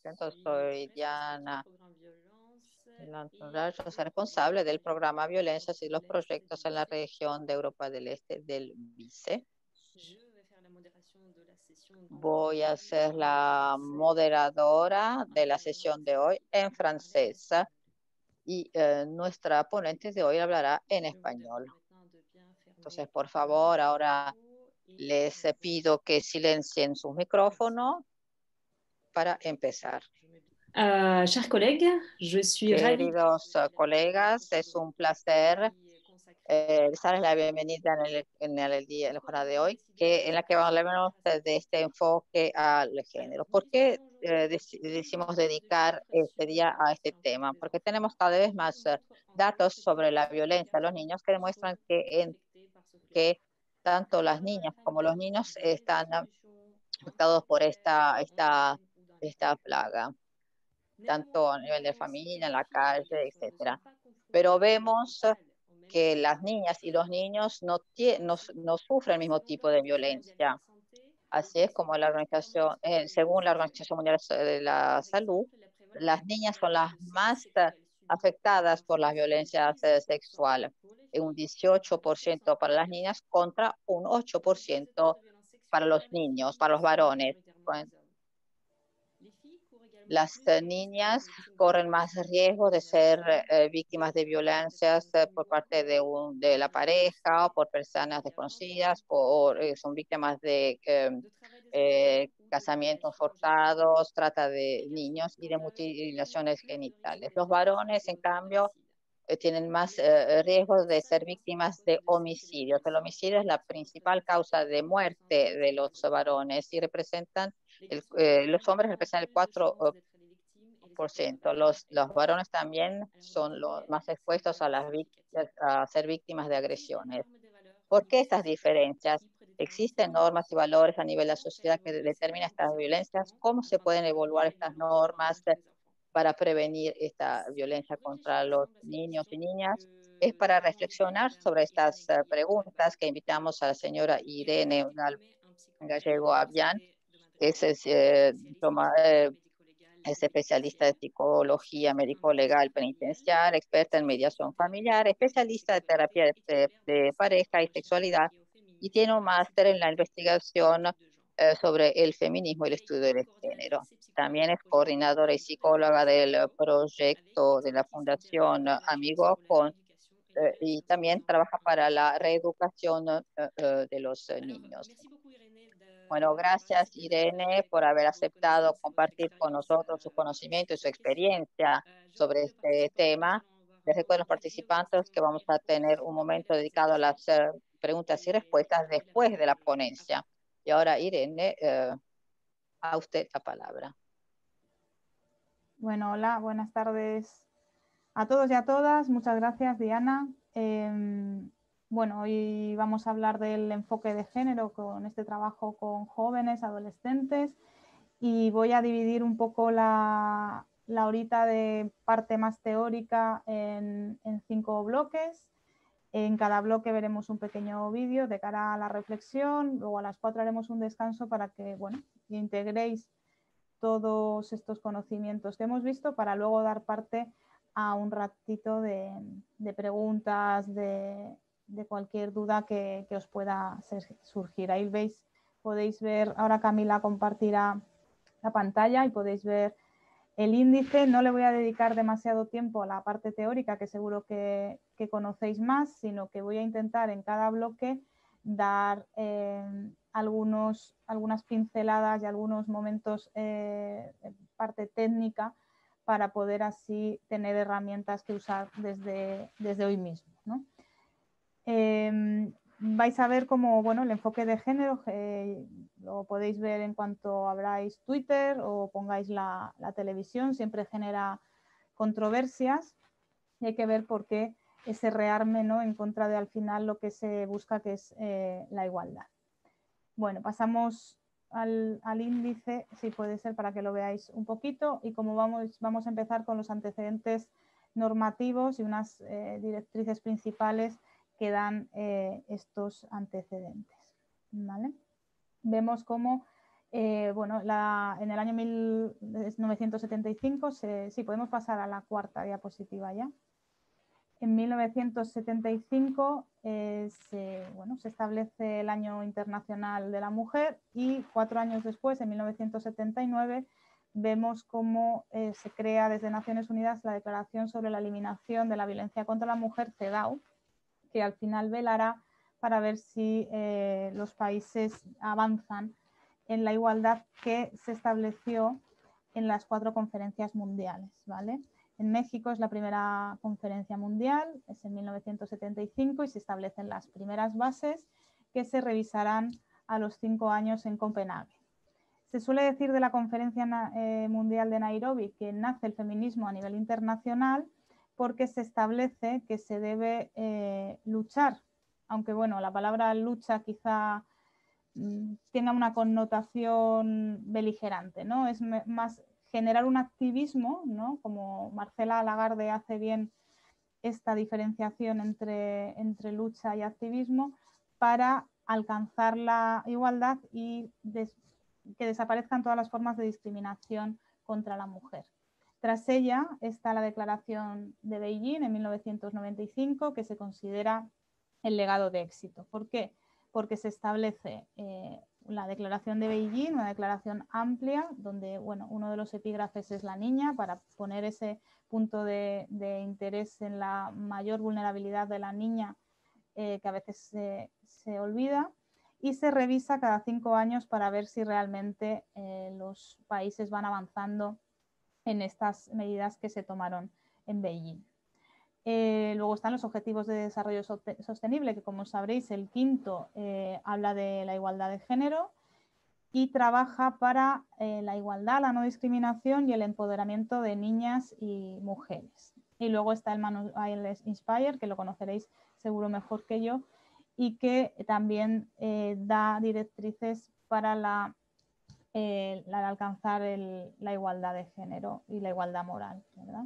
presento, soy Diana Lantoral, yo soy responsable del programa Violencias y los proyectos en la región de Europa del Este del VICE. Voy a ser la moderadora de la sesión de hoy en francés y nuestra ponente de hoy hablará en español. Entonces, por favor, ahora les pido que silencien sus micrófonos para empezar. Chers collègues, je suis ravie. Queridos colegas, es un placer darles la bienvenida en la jornada de hoy, en la que vamos a hablar de este enfoque al género. ¿Por qué decidimos dedicar este día a este tema? Porque tenemos cada vez más datos sobre la violencia a los niños que demuestran que tanto las niñas como los niños están afectados por esta plaga, tanto a nivel de familia, en la calle, etcétera. Pero vemos que las niñas y los niños no sufren el mismo tipo de violencia. Así es como según la Organización Mundial de la Salud, las niñas son las más afectadas por las violencias sexuales. Un 18% para las niñas contra un 8% para los niños, para los varones. Las niñas corren más riesgo de ser víctimas de violencias por parte de la pareja o por personas desconocidas, son víctimas de casamientos forzados, trata de niños y de mutilaciones genitales. Los varones, en cambio, tienen más riesgo de ser víctimas de homicidios. El homicidio es la principal causa de muerte de los varones y los hombres representan el 4%. Los varones también son los más expuestos a ser víctimas de agresiones. ¿Por qué estas diferencias? ¿Existen normas y valores a nivel de la sociedad que determinan estas violencias? ¿Cómo se pueden evaluar estas normas para prevenir esta violencia contra los niños y niñas? Es para reflexionar sobre estas preguntas que invitamos a la señora Irene Gallego Avian, que es especialista de psicología médico-legal penitenciaria, experta en mediación familiar, especialista de terapia de pareja y sexualidad, y tiene un máster en la investigación sobre el feminismo y el estudio del género. También es coordinadora y psicóloga del proyecto de la Fundación Amigo y también trabaja para la reeducación de los niños. Bueno, gracias Irene por haber aceptado compartir con nosotros sus conocimientos y su experiencia sobre este tema. Les recuerdo a los participantes que vamos a tener un momento dedicado a las preguntas y respuestas después de la ponencia. Y ahora Irene, a usted la palabra. Bueno, hola, buenas tardes a todos y a todas. Muchas gracias, Diana. Bueno, hoy vamos a hablar del enfoque de género con este trabajo con jóvenes, adolescentes, y voy a dividir un poco la horita de parte más teórica en 5 bloques. En cada bloque veremos un pequeño vídeo de cara a la reflexión, luego a las 4 haremos un descanso para que, bueno, integréis todos estos conocimientos que hemos visto para luego dar parte a un ratito de preguntas, de cualquier duda que os pueda surgir. Ahí podéis ver, ahora Camila compartirá la pantalla y podéis ver el índice. No le voy a dedicar demasiado tiempo a la parte teórica, que seguro que conocéis más, sino que voy a intentar en cada bloque dar algunas pinceladas y algunos momentos parte técnica para poder así tener herramientas que usar desde hoy mismo, ¿no? Vais a ver cómo, bueno, el enfoque de género lo podéis ver en cuanto abráis Twitter o pongáis la televisión, siempre genera controversias y hay que ver por qué ese rearme, ¿no?, en contra de al final lo que se busca, que es la igualdad. Bueno, pasamos al índice, si puede ser, para que lo veáis un poquito, y como vamos a empezar con los antecedentes normativos y unas directrices principales que dan estos antecedentes, ¿vale? Vemos cómo Bueno, en el año 1975, sí, podemos pasar a la cuarta diapositiva ya. En 1975 se establece el Año Internacional de la Mujer y 4 años después, en 1979, vemos cómo se crea desde Naciones Unidas la Declaración sobre la Eliminación de la Violencia contra la Mujer, CEDAW, que al final velará para ver si los países avanzan en la igualdad que se estableció en las 4 conferencias mundiales, ¿vale? En México es la primera conferencia mundial, es en 1975 y se establecen las primeras bases que se revisarán a los 5 años en Copenhague. Se suele decir de la Conferencia Mundial de Nairobi que nace el feminismo a nivel internacional porque se establece que se debe luchar, aunque bueno, la palabra lucha quizá tenga una connotación beligerante, ¿no? Es más generar un activismo, ¿no? Como Marcela Lagarde hace bien esta diferenciación entre lucha y activismo para alcanzar la igualdad y que desaparezcan todas las formas de discriminación contra la mujer. Tras ella está la Declaración de Beijing en 1995, que se considera el legado de éxito. ¿Por qué? Porque se establece la Declaración de Beijing, una declaración amplia, donde bueno, uno de los epígrafes es la niña, para poner ese punto de interés en la mayor vulnerabilidad de la niña, que a veces se olvida, y se revisa cada 5 años para ver si realmente los países van avanzando en estas medidas que se tomaron en Beijing. Luego están los Objetivos de Desarrollo Sostenible, que como sabréis el quinto habla de la igualdad de género y trabaja para la igualdad, la no discriminación y el empoderamiento de niñas y mujeres. Y luego está el Manual Inspire, que lo conoceréis seguro mejor que yo, y que también da directrices para alcanzar la igualdad de género y la igualdad moral, ¿verdad?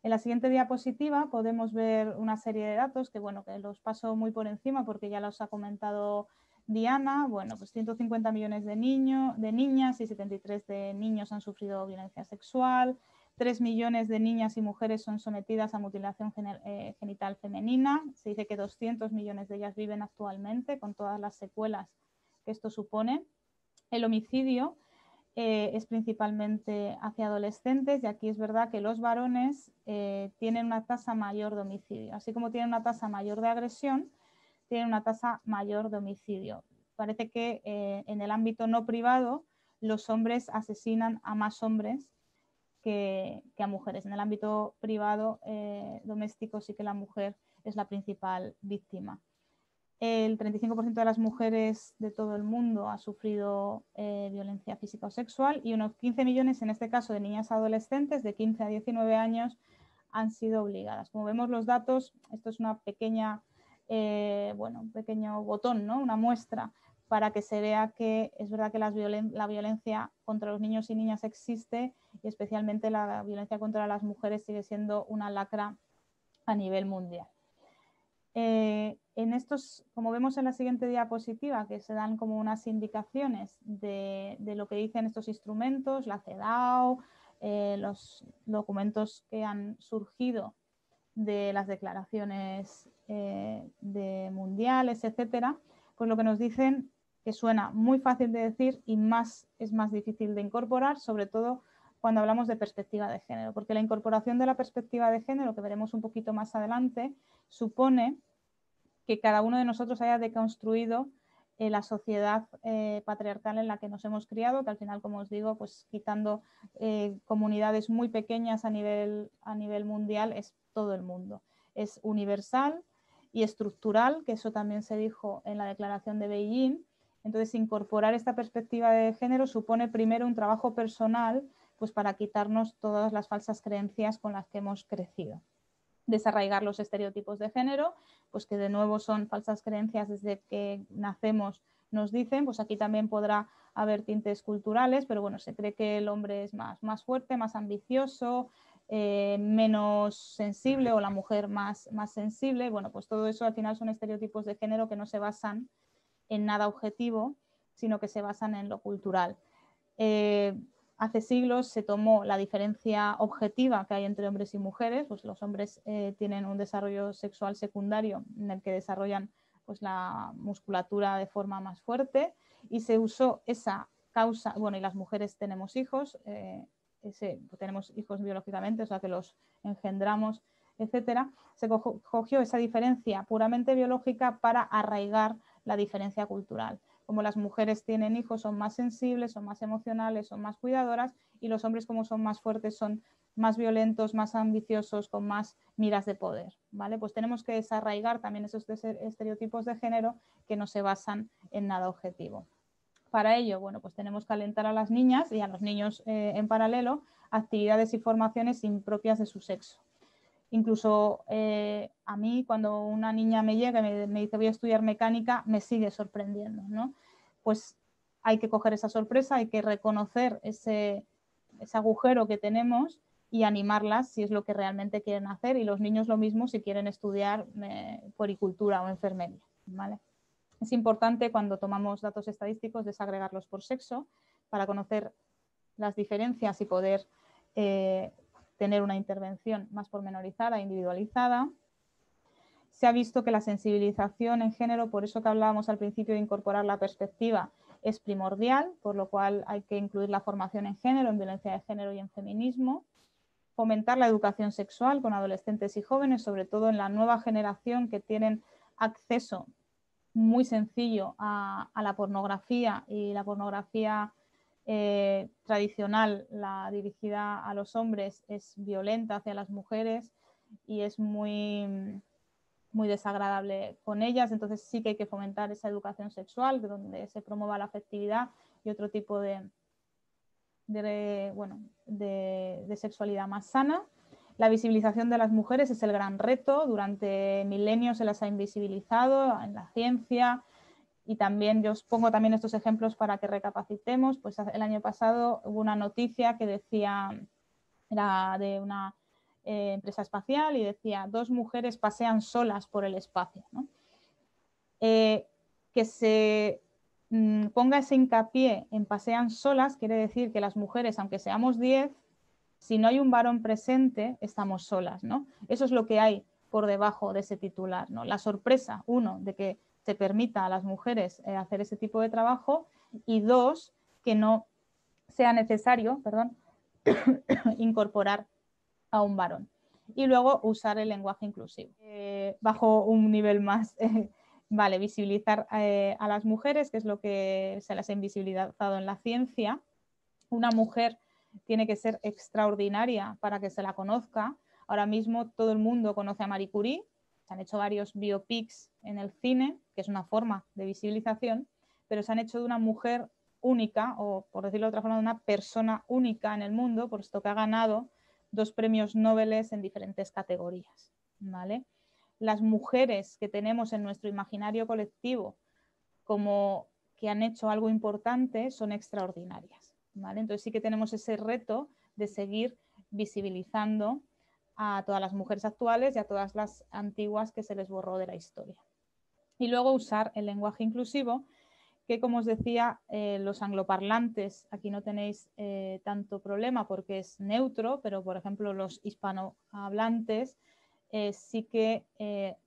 En la siguiente diapositiva podemos ver una serie de datos que, bueno, que los paso muy por encima porque ya los ha comentado Diana. Bueno, pues 150 millones de niñas y 73 de niños han sufrido violencia sexual. 3 millones de niñas y mujeres son sometidas a mutilación genital femenina. Se dice que 200 millones de ellas viven actualmente con todas las secuelas que esto supone. El homicidio es principalmente hacia adolescentes y aquí es verdad que los varones tienen una tasa mayor de homicidio. Así como tienen una tasa mayor de agresión, tienen una tasa mayor de homicidio. Parece que en el ámbito no privado los hombres asesinan a más hombres que a mujeres. En el ámbito privado doméstico sí que la mujer es la principal víctima. El 35% de las mujeres de todo el mundo ha sufrido violencia física o sexual y unos 15 millones, en este caso de niñas adolescentes de 15 a 19 años, han sido obligadas. Como vemos los datos, esto es una pequeña, un pequeño botón, ¿no? Una muestra para que se vea que es verdad que la violencia contra los niños y niñas existe y especialmente la violencia contra las mujeres sigue siendo una lacra a nivel mundial. En estos, como vemos en la siguiente diapositiva, que se dan como unas indicaciones de lo que dicen estos instrumentos, la CEDAW, los documentos que han surgido de las declaraciones de mundiales, etcétera, pues lo que nos dicen que suena muy fácil de decir y es más difícil de incorporar, sobre todo cuando hablamos de perspectiva de género, porque la incorporación de la perspectiva de género, que veremos un poquito más adelante, supone que cada uno de nosotros haya deconstruido la sociedad patriarcal en la que nos hemos criado, que al final, como os digo, pues quitando comunidades muy pequeñas a nivel mundial, es todo el mundo. Es universal y estructural, que eso también se dijo en la Declaración de Beijing. Entonces, incorporar esta perspectiva de género supone primero un trabajo personal, pues para quitarnos todas las falsas creencias con las que hemos crecido. Desarraigar los estereotipos de género, pues que de nuevo son falsas creencias desde que nacemos, nos dicen, pues aquí también podrá haber tintes culturales, pero bueno, se cree que el hombre es más fuerte, más ambicioso, menos sensible, o la mujer más sensible. Bueno, pues todo eso al final son estereotipos de género que no se basan en nada objetivo, sino que se basan en lo cultural. Hace siglos se tomó la diferencia objetiva que hay entre hombres y mujeres, pues los hombres tienen un desarrollo sexual secundario en el que desarrollan pues, la musculatura de forma más fuerte, y se usó esa causa, bueno, y las mujeres tenemos hijos, tenemos hijos biológicamente, o sea que los engendramos, etcétera. Se cogió esa diferencia puramente biológica para arraigar la diferencia cultural. Como las mujeres tienen hijos, son más sensibles, son más emocionales, son más cuidadoras, y los hombres, como son más fuertes, son más violentos, más ambiciosos, con más miras de poder, ¿vale? Pues tenemos que desarraigar también esos estereotipos de género que no se basan en nada objetivo. Para ello, bueno, pues tenemos que alentar a las niñas y a los niños en paralelo actividades y formaciones impropias de su sexo. Incluso a mí, cuando una niña me llega y me dice voy a estudiar mecánica, me sigue sorprendiendo, ¿no? Pues hay que coger esa sorpresa, hay que reconocer ese agujero que tenemos y animarlas si es lo que realmente quieren hacer, y los niños lo mismo si quieren estudiar puericultura o enfermería, ¿vale? Es importante, cuando tomamos datos estadísticos, desagregarlos por sexo para conocer las diferencias y poder tener una intervención más pormenorizada, individualizada. Se ha visto que la sensibilización en género, por eso que hablábamos al principio de incorporar la perspectiva, es primordial, por lo cual hay que incluir la formación en género, en violencia de género y en feminismo. Fomentar la educación sexual con adolescentes y jóvenes, sobre todo en la nueva generación, que tienen acceso muy sencillo a la pornografía, y la pornografía tradicional, la dirigida a los hombres, es violenta hacia las mujeres y es muy, muy desagradable con ellas. Entonces sí que hay que fomentar esa educación sexual, donde se promueva la afectividad y otro tipo de sexualidad más sana. La visibilización de las mujeres es el gran reto. Durante milenios se las ha invisibilizado en la ciencia, y también yo os pongo también estos ejemplos para que recapacitemos. Pues el año pasado hubo una noticia que decía, era de una empresa espacial, y decía 2 mujeres pasean solas por el espacio, ¿no? Que se ponga ese hincapié en pasean solas quiere decir que las mujeres, aunque seamos 10, si no hay un varón presente, estamos solas, ¿no? Eso es lo que hay por debajo de ese titular, ¿no? La sorpresa, 1, de que se permita a las mujeres hacer ese tipo de trabajo, y 2, que no sea necesario, incorporar a un varón. Y luego usar el lenguaje inclusivo. Bajo un nivel más, vale, visibilizar a las mujeres, que es lo que se las ha invisibilizado en la ciencia. Una mujer tiene que ser extraordinaria para que se la conozca. Ahora mismo todo el mundo conoce a Marie Curie, se han hecho varios biopics en el cine, que es una forma de visibilización, pero se han hecho de una mujer única, o por decirlo de otra forma, de una persona única en el mundo, por esto que ha ganado 2 premios Nobel en diferentes categorías, ¿vale? Las mujeres que tenemos en nuestro imaginario colectivo como que han hecho algo importante son extraordinarias, ¿vale? Entonces sí que tenemos ese reto de seguir visibilizando a todas las mujeres actuales y a todas las antiguas que se les borró de la historia. Y luego usar el lenguaje inclusivo, que, como os decía, los angloparlantes, aquí no tenéis tanto problema porque es neutro, pero por ejemplo los hispanohablantes sí que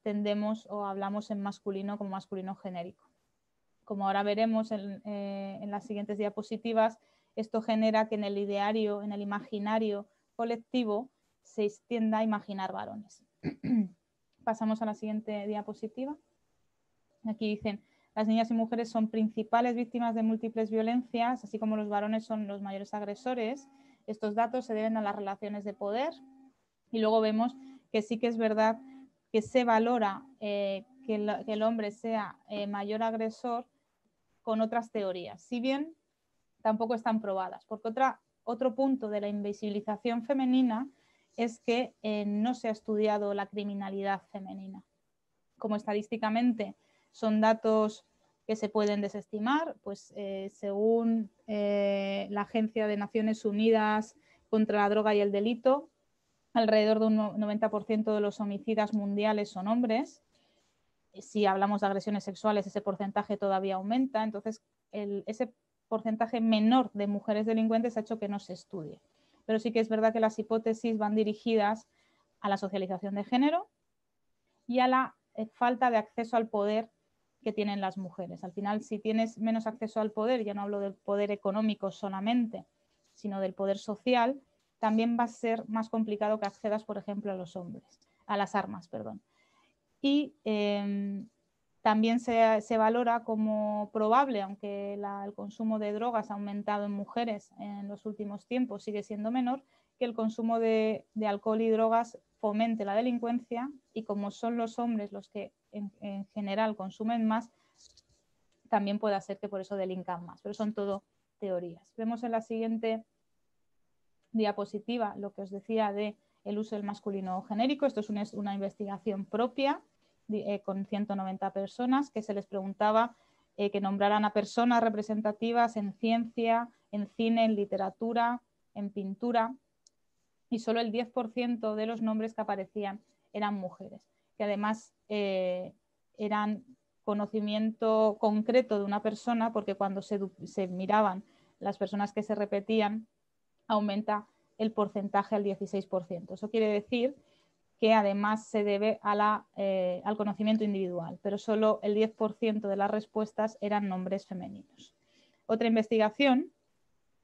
tendemos o hablamos en masculino como masculino genérico. Como ahora veremos en las siguientes diapositivas, esto genera que en el ideario, en el imaginario colectivo, se tienda a imaginar varones. Pasamos a la siguiente diapositiva. Aquí dicen, las niñas y mujeres son principales víctimas de múltiples violencias, así como los varones son los mayores agresores. Estos datos se deben a las relaciones de poder, y luego vemos que sí que es verdad que se valora que el hombre sea mayor agresor con otras teorías, si bien tampoco están probadas, porque otro punto de la invisibilización femenina es que no se ha estudiado la criminalidad femenina. Como estadísticamente son datos que se pueden desestimar, pues según la Agencia de Naciones Unidas contra la Droga y el Delito, alrededor de un 90% de los homicidas mundiales son hombres. Si hablamos de agresiones sexuales, ese porcentaje todavía aumenta. Entonces, ese porcentaje menor de mujeres delincuentes ha hecho que no se estudie. Pero sí que es verdad que las hipótesis van dirigidas a la socialización de género y a la falta de acceso al poder que tienen las mujeres. Al final, si tienes menos acceso al poder, ya no hablo del poder económico solamente, sino del poder social, también va a ser más complicado que accedas, por ejemplo, a las armas, perdón. Y también se valora como probable, aunque el consumo de drogas ha aumentado en mujeres en los últimos tiempos, sigue siendo menor, que el consumo de alcohol y drogas fomente la delincuencia, y como son los hombres los que en general consumen más, también puede hacer que por eso delincan más, pero son todo teorías. Vemos en la siguiente diapositiva lo que os decía de el uso del masculino genérico. Esto es una investigación propia con 190 personas que se les preguntaba que nombraran a personas representativas en ciencia, en cine, en literatura, en pintura, y solo el 10% de los nombres que aparecían eran mujeres, que además eran conocimiento concreto de una persona, porque cuando se miraban las personas que se repetían, aumenta el porcentaje al 16%. Eso quiere decir que además se debe al conocimiento individual, pero solo el 10% de las respuestas eran nombres femeninos. Otra investigación,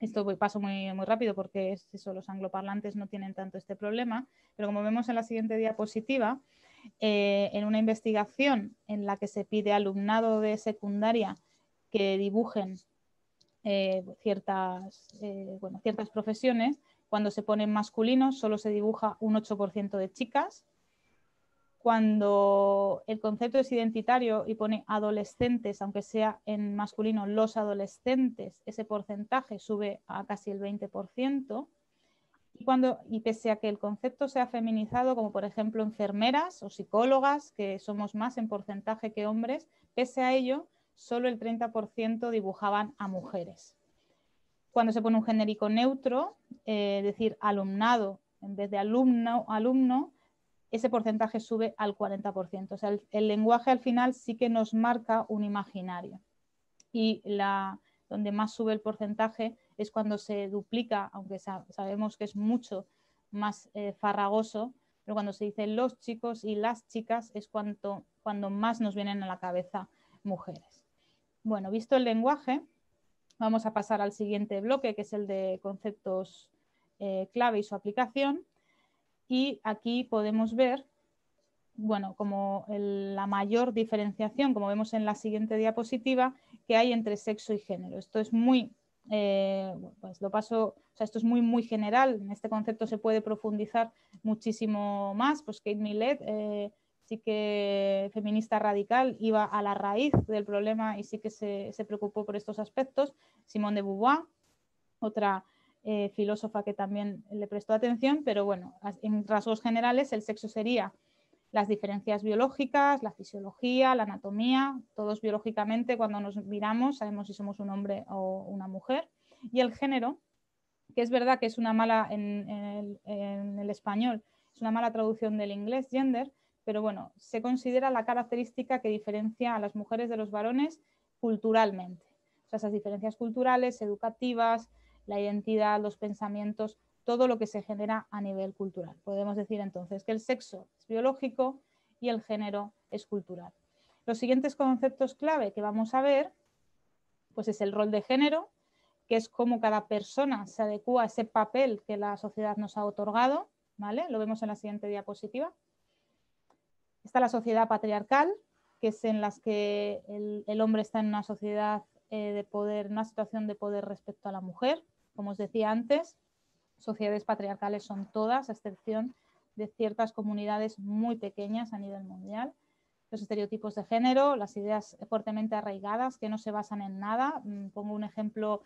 esto paso muy rápido porque es eso, los angloparlantes no tienen tanto este problema, pero como vemos en la siguiente diapositiva, en una investigación en la que se pide al alumnado de secundaria que dibujen ciertas profesiones, cuando se ponen masculinos solo se dibuja un 8% de chicas. Cuando el concepto es identitario y pone adolescentes, aunque sea en masculino los adolescentes, ese porcentaje sube a casi el 20%. Y pese a que el concepto sea feminizado, como por ejemplo enfermeras o psicólogas, que somos más en porcentaje que hombres, pese a ello, solo el 30% dibujaban a mujeres. Cuando se pone un genérico neutro, es decir, alumnado en vez de alumno, ese porcentaje sube al 40%. O sea, el lenguaje al final sí que nos marca un imaginario. Y donde más sube el porcentaje es cuando se duplica, aunque sabemos que es mucho más farragoso, pero cuando se dice los chicos y las chicas es cuando más nos vienen a la cabeza mujeres. Bueno, visto el lenguaje, vamos a pasar al siguiente bloque, que es el de conceptos clave y su aplicación. Y aquí podemos ver, bueno, como la mayor diferenciación, como vemos en la siguiente diapositiva, que hay entre sexo y género. Esto es muy, esto es muy general. En este concepto se puede profundizar muchísimo más. Pues Kate Millett, sí que feminista radical, iba a la raíz del problema y sí que se preocupó por estos aspectos. Simone de Beauvoir, otra filósofa que también le prestó atención, pero bueno, en rasgos generales el sexo sería las diferencias biológicas, la fisiología, la anatomía, todos biológicamente cuando nos miramos sabemos si somos un hombre o una mujer. Y el género, que es verdad que es una mala, en el español, es una mala traducción del inglés, gender, pero bueno, se considera la característica que diferencia a las mujeres de los varones culturalmente. O sea, esas diferencias culturales, educativas, la identidad, los pensamientos, todo lo que se genera a nivel cultural. Podemos decir entonces que el sexo es biológico y el género es cultural. Los siguientes conceptos clave que vamos a ver pues es el rol de género, que es cómo cada persona se adecúa a ese papel que la sociedad nos ha otorgado, ¿vale? Lo vemos en la siguiente diapositiva. Está la sociedad patriarcal, que es en las que el hombre está en una sociedad de poder, en una situación de poder respecto a la mujer. Como os decía antes, sociedades patriarcales son todas, a excepción de ciertas comunidades muy pequeñas a nivel mundial. Los estereotipos de género, las ideas fuertemente arraigadas que no se basan en nada. Pongo un ejemplo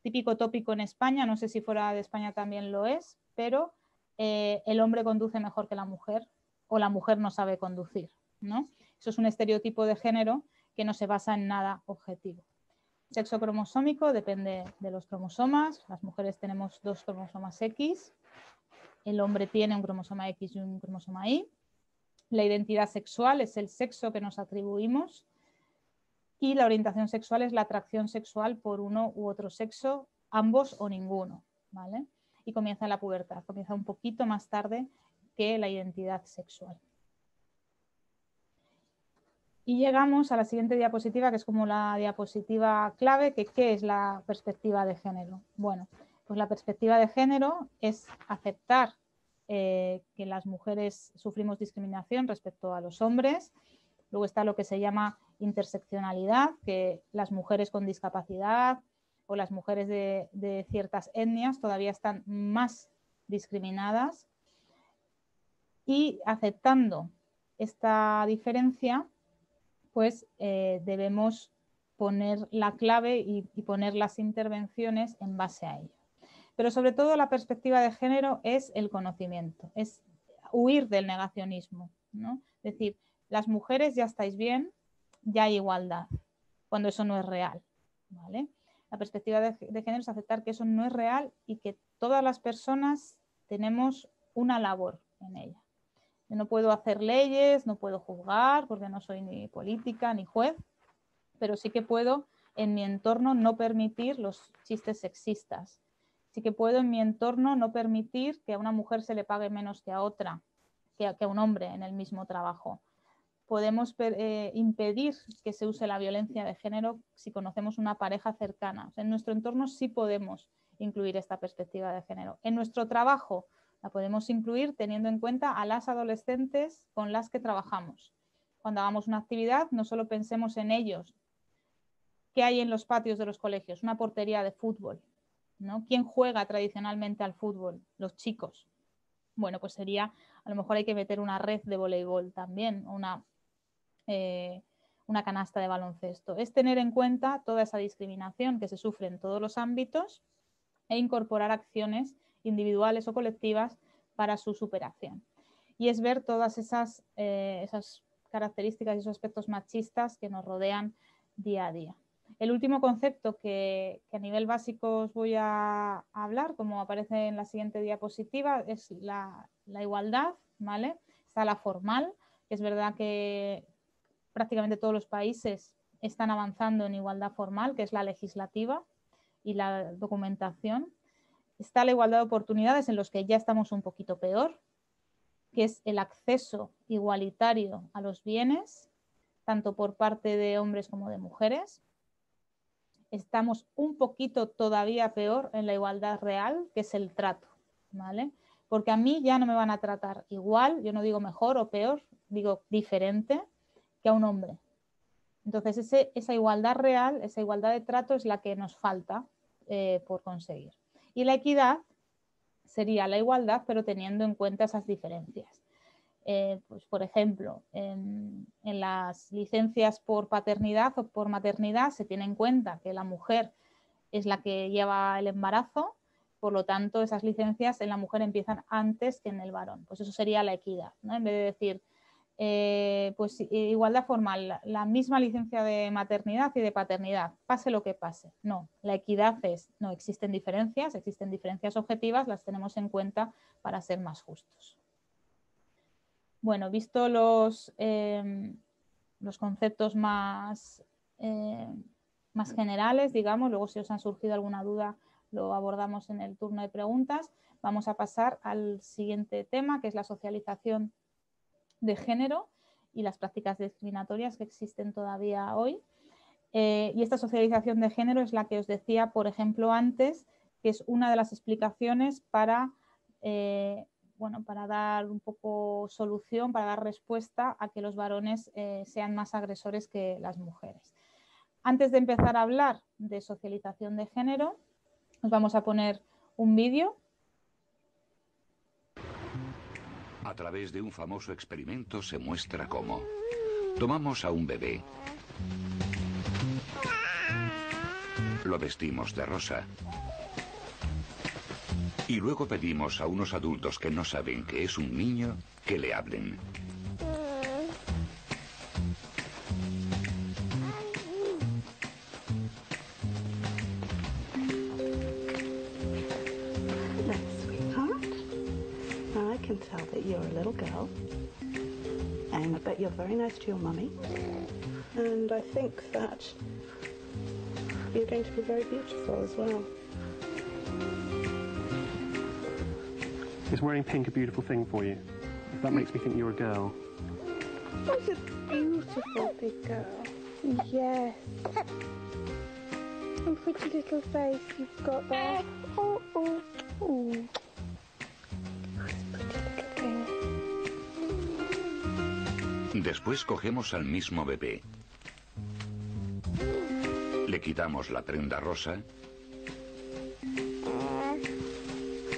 típico tópico en España, no sé si fuera de España también lo es, pero el hombre conduce mejor que la mujer o la mujer no sabe conducir, ¿no? Eso es un estereotipo de género que no se basa en nada objetivo. Sexo cromosómico depende de los cromosomas. Las mujeres tenemos 2 cromosomas X. El hombre tiene un cromosoma X y un cromosoma Y. La identidad sexual es el sexo que nos atribuimos. Y la orientación sexual es la atracción sexual por uno u otro sexo, ambos o ninguno, ¿vale? Y comienza en la pubertad, comienza un poquito más tarde que la identidad sexual. Y llegamos a la siguiente diapositiva, que es como la diapositiva clave, que ¿qué es la perspectiva de género? Bueno, pues la perspectiva de género es aceptar que las mujeres sufrimos discriminación respecto a los hombres. Luego está lo que se llama interseccionalidad, que las mujeres con discapacidad o las mujeres de ciertas etnias todavía están más discriminadas. Y aceptando esta diferencia, pues debemos poner la clave y poner las intervenciones en base a ello. Pero sobre todo la perspectiva de género es el conocimiento, es huir del negacionismo, ¿no? Es decir, las mujeres ya estáis bien, ya hay igualdad, cuando eso no es real, ¿vale? La perspectiva de género es aceptar que eso no es real y que todas las personas tenemos una labor en ella. Yo no puedo hacer leyes, no puedo juzgar porque no soy ni política ni juez, pero sí que puedo en mi entorno no permitir los chistes sexistas. Sí que puedo en mi entorno no permitir que a una mujer se le pague menos que a otra, que a un hombre en el mismo trabajo. Podemos impedir que se use la violencia de género si conocemos una pareja cercana. O sea, en nuestro entorno sí podemos incluir esta perspectiva de género. En nuestro trabajo la podemos incluir teniendo en cuenta a las adolescentes con las que trabajamos. Cuando hagamos una actividad, no solo pensemos en ellos. ¿Qué hay en los patios de los colegios? Una portería de fútbol, ¿no? ¿Quién juega tradicionalmente al fútbol? Los chicos. Bueno, pues sería, a lo mejor hay que meter una red de voleibol también, una canasta de baloncesto. Es tener en cuenta toda esa discriminación que se sufre en todos los ámbitos e incorporar acciones individuales o colectivas para su superación. Y es ver todas esas características y esos aspectos machistas que nos rodean día a día. El último concepto que a nivel básico os voy a hablar, como aparece en la siguiente diapositiva, es la igualdad, ¿vale? Está la formal, que es verdad que prácticamente todos los países están avanzando en igualdad formal, que es la legislativa y la documentación. Está la igualdad de oportunidades, en los que ya estamos un poquito peor, que es el acceso igualitario a los bienes, tanto por parte de hombres como de mujeres. Estamos un poquito todavía peor en la igualdad real, que es el trato, ¿vale? Porque a mí ya no me van a tratar igual, yo no digo mejor o peor, digo diferente que a un hombre. Entonces esa igualdad real, esa igualdad de trato es la que nos falta por conseguir. Y la equidad sería la igualdad, pero teniendo en cuenta esas diferencias. Pues por ejemplo, en las licencias por paternidad o por maternidad se tiene en cuenta que la mujer es la que lleva el embarazo, por lo tanto esas licencias en la mujer empiezan antes que en el varón. Pues eso sería la equidad, ¿no? En vez de decir, pues igualdad formal, la misma licencia de maternidad y de paternidad, pase lo que pase. No, la equidad es, no existen diferencias objetivas, las tenemos en cuenta para ser más justos. Bueno, visto los conceptos más generales, digamos, luego si os han surgido alguna duda lo abordamos en el turno de preguntas. Vamos a pasar al siguiente tema, que es la socialización de género y las prácticas discriminatorias que existen todavía hoy. Y esta socialización de género es la que os decía, por ejemplo, antes, que es una de las explicaciones para dar un poco solución, para dar respuesta a que los varones sean más agresores que las mujeres. Antes de empezar a hablar de socialización de género, os vamos a poner un vídeo. A través de un famoso experimento se muestra cómo tomamos a un bebé, lo vestimos de rosa y luego pedimos a unos adultos que no saben que es un niño que le hablen. name. I bet you're very nice to your mummy. And I think that you're going to be very beautiful as well. Is wearing pink a beautiful thing for you? If that makes me think you're a girl. She's a beautiful big girl. Yes. And pretty little face you've got there. Oh, oh, oh. Pretty little thing. Después cogemos al mismo bebé. Le quitamos la prenda rosa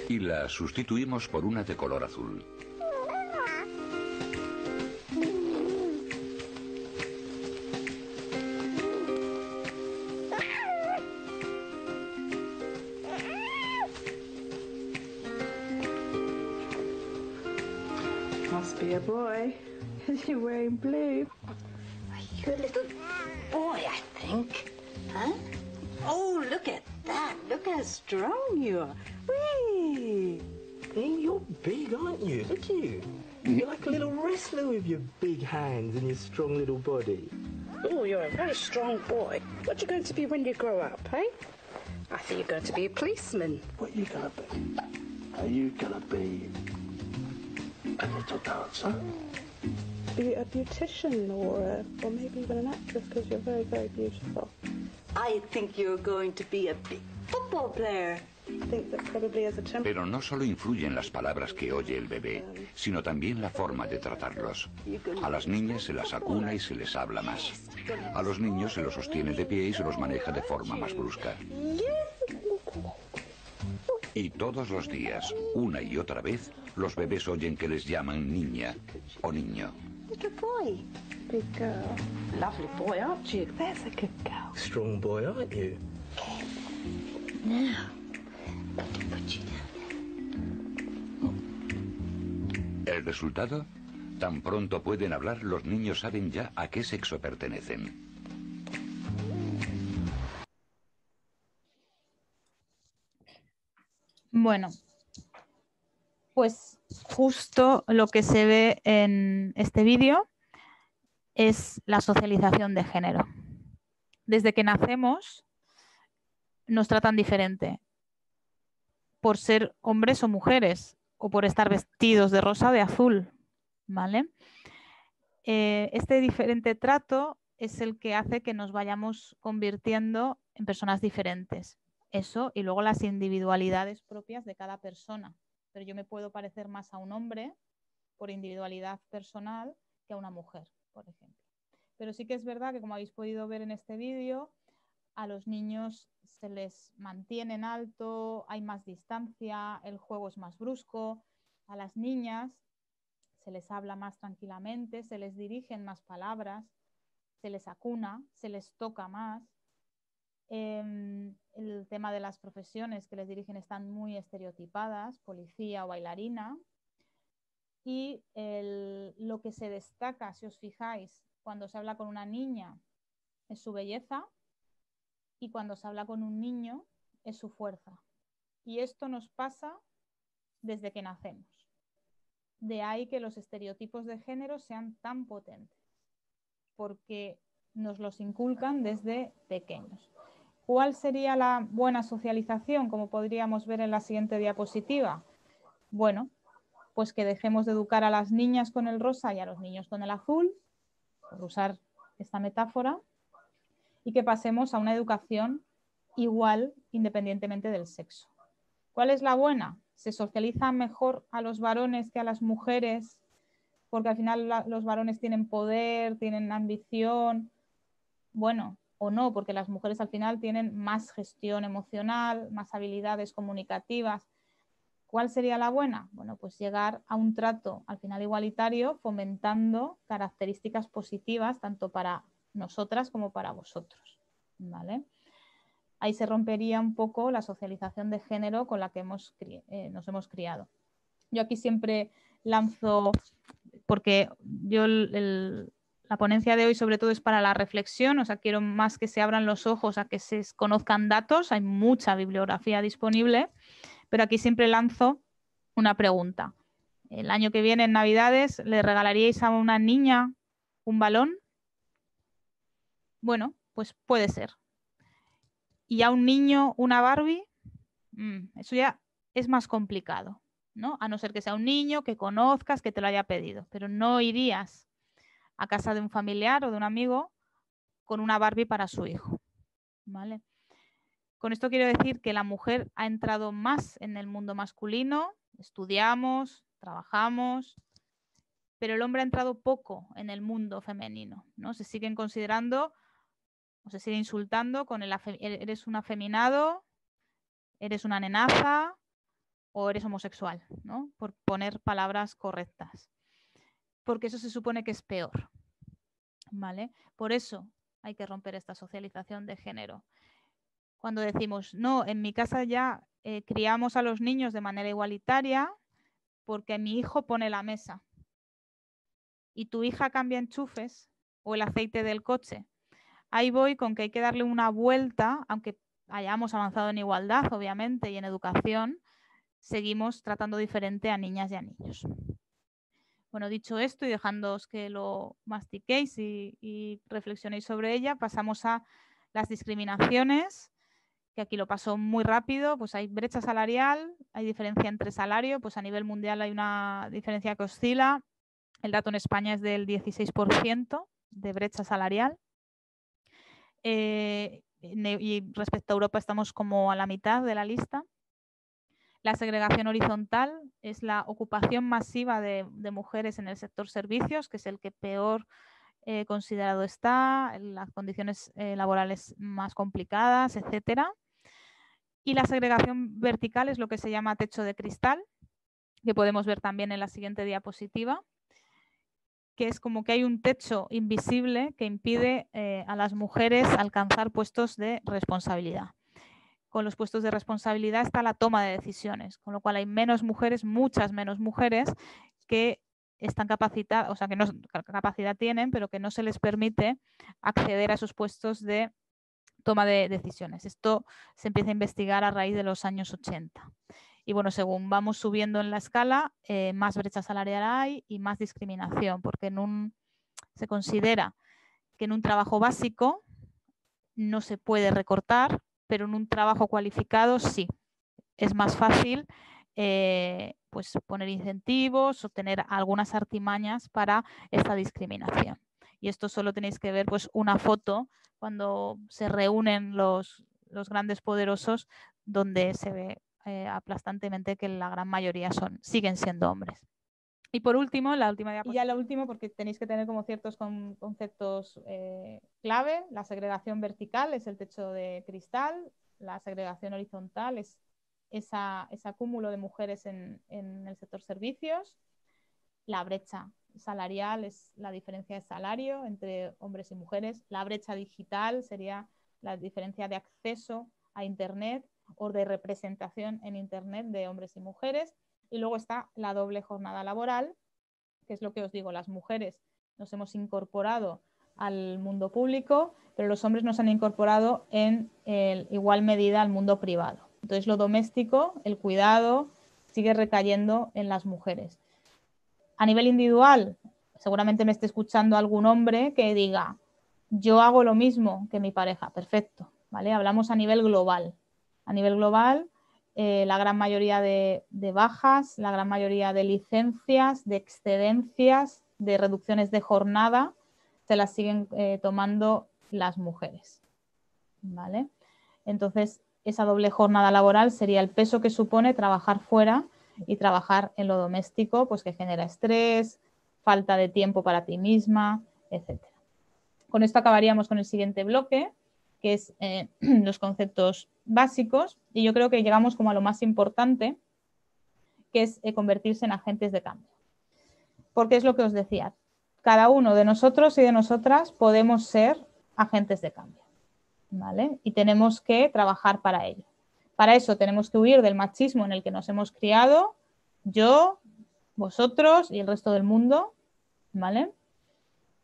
y la sustituimos por una de color azul. Must be a boy. You're wearing blue. You're a little boy, I think. Huh? Oh, look at that. Look how strong you are. Whee! Hey, you're big, aren't you? Look at you. You're like a little wrestler with your big hands and your strong little body. Oh, you're a very strong boy. What are you going to be when you grow up, eh? I think you're going to be a policeman. What are you going to be? Are you going to be a little dancer? Be a beautician or maybe even an actress because you're very, very beautiful. I think you're going to be a big football player. I think that probably as a temper. Pero no solo influyen las palabras que oye el bebé, sino también la forma de tratarlos. A las niñas se las acuna y se les habla más. A los niños se los sostiene de pie y se los maneja de forma más brusca. Y todos los días, una y otra vez, los bebés oyen que les llaman niña o niño. Little boy. Big girl. Lovely boy, aren't you? There's a good girl. Strong boy, aren't you? Now, ¿El resultado? Tan pronto pueden hablar, los niños saben ya a qué sexo pertenecen. Bueno, pues justo lo que se ve en este vídeo es la socialización de género. Desde que nacemos nos tratan diferente por ser hombres o mujeres o por estar vestidos de rosa o de azul, ¿vale? Este diferente trato es el que hace que nos vayamos convirtiendo en personas diferentes. Eso y luego las individualidades propias de cada persona. Pero yo me puedo parecer más a un hombre por individualidad personal que a una mujer, por ejemplo. Pero sí que es verdad que, como habéis podido ver en este vídeo, a los niños se les mantiene en alto, hay más distancia, el juego es más brusco. A las niñas se les habla más tranquilamente, se les dirigen más palabras, se les acuna, se les toca más. El tema de las profesiones que les dirigen están muy estereotipadas, policía o bailarina. Y lo que se destaca, si os fijáis, cuando se habla con una niña es su belleza y cuando se habla con un niño es su fuerza. Y esto nos pasa desde que nacemos. De ahí que los estereotipos de género sean tan potentes, porque nos los inculcan desde pequeños. ¿Cuál sería la buena socialización, como podríamos ver en la siguiente diapositiva? Bueno, pues que dejemos de educar a las niñas con el rosa y a los niños con el azul, por usar esta metáfora, y que pasemos a una educación igual independientemente del sexo. ¿Cuál es la buena? ¿Se socializa mejor a los varones que a las mujeres? Porque al final los varones tienen poder, tienen ambición. Bueno, o no, porque las mujeres al final tienen más gestión emocional, más habilidades comunicativas. ¿Cuál sería la buena? Bueno, pues llegar a un trato al final igualitario, fomentando características positivas tanto para nosotras como para vosotros, ¿vale? Ahí se rompería un poco la socialización de género con la que nos hemos criado. Yo aquí siempre lanzo, porque yo la ponencia de hoy sobre todo es para la reflexión, o sea, quiero más que se abran los ojos a que se conozcan datos, hay mucha bibliografía disponible, pero aquí siempre lanzo una pregunta. el año que viene en Navidades le regalaríais a una niña un balón. Bueno, pues puede ser. Y a un niño una Barbie, eso ya es más complicado, ¿no? A no ser que sea un niño que conozcas, que te lo haya pedido, pero no irías a casa de un familiar o de un amigo con una Barbie para su hijo, ¿vale? Con esto quiero decir que la mujer ha entrado más en el mundo masculino, estudiamos, trabajamos, pero el hombre ha entrado poco en el mundo femenino, ¿no? Se siguen considerando o se sigue insultando con el eres un afeminado, eres una nenaza o eres homosexual, ¿no? Por poner palabras correctas. Porque eso se supone que es peor, ¿vale? Por eso hay que romper esta socialización de género. Cuando decimos, no, en mi casa ya criamos a los niños de manera igualitaria porque mi hijo pone la mesa y tu hija cambia enchufes o el aceite del coche. Ahí voy con que hay que darle una vuelta, aunque hayamos avanzado en igualdad, obviamente, y en educación, seguimos tratando diferente a niñas y a niños. Bueno, dicho esto y dejándoos que lo mastiquéis y reflexionéis sobre ella, pasamos a las discriminaciones, que aquí lo paso muy rápido. Pues hay brecha salarial, hay diferencia entre salario, pues a nivel mundial hay una diferencia que oscila. El dato en España es del 16% de brecha salarial. Y respecto a Europa estamos como a la mitad de la lista. La segregación horizontal es la ocupación masiva de mujeres en el sector servicios, que es el que peor considerado está, las condiciones laborales más complicadas, etcétera. Y la segregación vertical es lo que se llama techo de cristal, que podemos ver también en la siguiente diapositiva, que es como que hay un techo invisible que impide a las mujeres alcanzar puestos de responsabilidad. Con los puestos de responsabilidad está la toma de decisiones, con lo cual hay menos mujeres, muchas menos mujeres que están capacitadas, o sea, que no capacidad tienen, pero que no se les permite acceder a esos puestos de toma de decisiones. Esto se empieza a investigar a raíz de los años 80. Y bueno, según vamos subiendo en la escala, más brecha salarial hay y más discriminación, porque se considera que en un trabajo básico no se puede recortar, pero en un trabajo cualificado sí. Es más fácil pues poner incentivos o tener algunas artimañas para esta discriminación. Y esto solo tenéis que ver pues una foto cuando se reúnen los grandes poderosos, donde se ve aplastantemente que la gran mayoría siguen siendo hombres. Y por último, la última diapositiva. Y ya lo último, porque tenéis que tener como ciertos conceptos clave. La segregación vertical es el techo de cristal. La segregación horizontal es ese acúmulo de mujeres en el sector servicios. La brecha salarial es la diferencia de salario entre hombres y mujeres. La brecha digital sería la diferencia de acceso a Internet o de representación en Internet de hombres y mujeres. Y luego está la doble jornada laboral, que es lo que os digo, las mujeres nos hemos incorporado al mundo público, pero los hombres nos han incorporado en igual medida al mundo privado. Entonces lo doméstico, el cuidado, sigue recayendo en las mujeres. A nivel individual, seguramente me esté escuchando algún hombre que diga, yo hago lo mismo que mi pareja, perfecto, ¿vale? Hablamos a nivel global. A nivel global, la gran mayoría de bajas, la gran mayoría de licencias, de excedencias, de reducciones de jornada, se las siguen tomando las mujeres, ¿vale? Entonces, esa doble jornada laboral sería el peso que supone trabajar fuera y trabajar en lo doméstico, pues que genera estrés, falta de tiempo para ti misma, etc. Con esto acabaríamos con el siguiente bloque, que es los conceptos básicos, y yo creo que llegamos como a lo más importante, que es convertirse en agentes de cambio. Porque es lo que os decía, cada uno de nosotros y de nosotras podemos ser agentes de cambio, ¿vale? Y tenemos que trabajar para ello. Para eso tenemos que huir del machismo en el que nos hemos criado, yo, vosotros y el resto del mundo, ¿vale?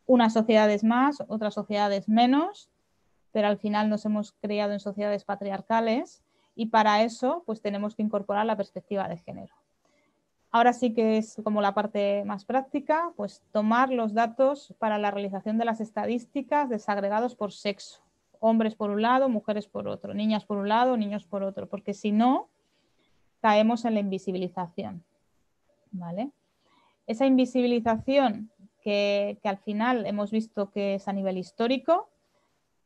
Unas sociedades más, otras sociedades menos, pero al final nos hemos criado en sociedades patriarcales y para eso pues tenemos que incorporar la perspectiva de género. ahora sí que es como la parte más práctica, pues tomar los datos para la realización de las estadísticas desagregados por sexo. Hombres por un lado, mujeres por otro, niñas por un lado, niños por otro, porque si no, caemos en la invisibilización, ¿vale? Esa invisibilización que al final hemos visto que es a nivel histórico,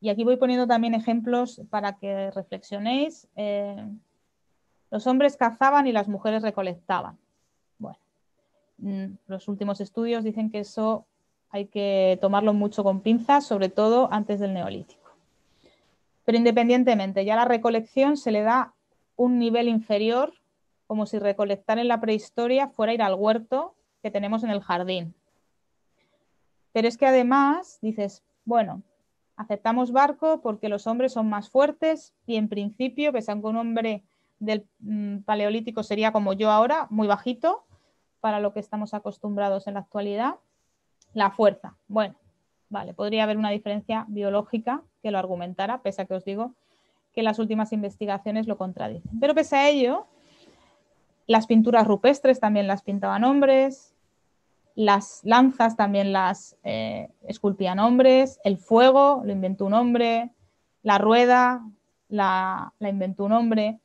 y aquí voy poniendo también ejemplos para que reflexionéis. Los hombres cazaban y las mujeres recolectaban. Bueno, los últimos estudios dicen que eso hay que tomarlo mucho con pinzas, sobre todo antes del Neolítico. Pero independientemente, ya la recolección se le da un nivel inferior, como si recolectar en la prehistoria fuera ir al huerto que tenemos en el jardín. Pero es que además dices, bueno, aceptamos barco porque los hombres son más fuertes y en principio, pese a que un hombre del paleolítico sería como yo ahora, muy bajito para lo que estamos acostumbrados en la actualidad, la fuerza. Bueno, vale, podría haber una diferencia biológica que lo argumentara, pese a que os digo que las últimas investigaciones lo contradicen. Pero pese a ello, las pinturas rupestres también las pintaban hombres, las lanzas también las esculpían hombres, el fuego lo inventó un hombre, la rueda la inventó un hombre.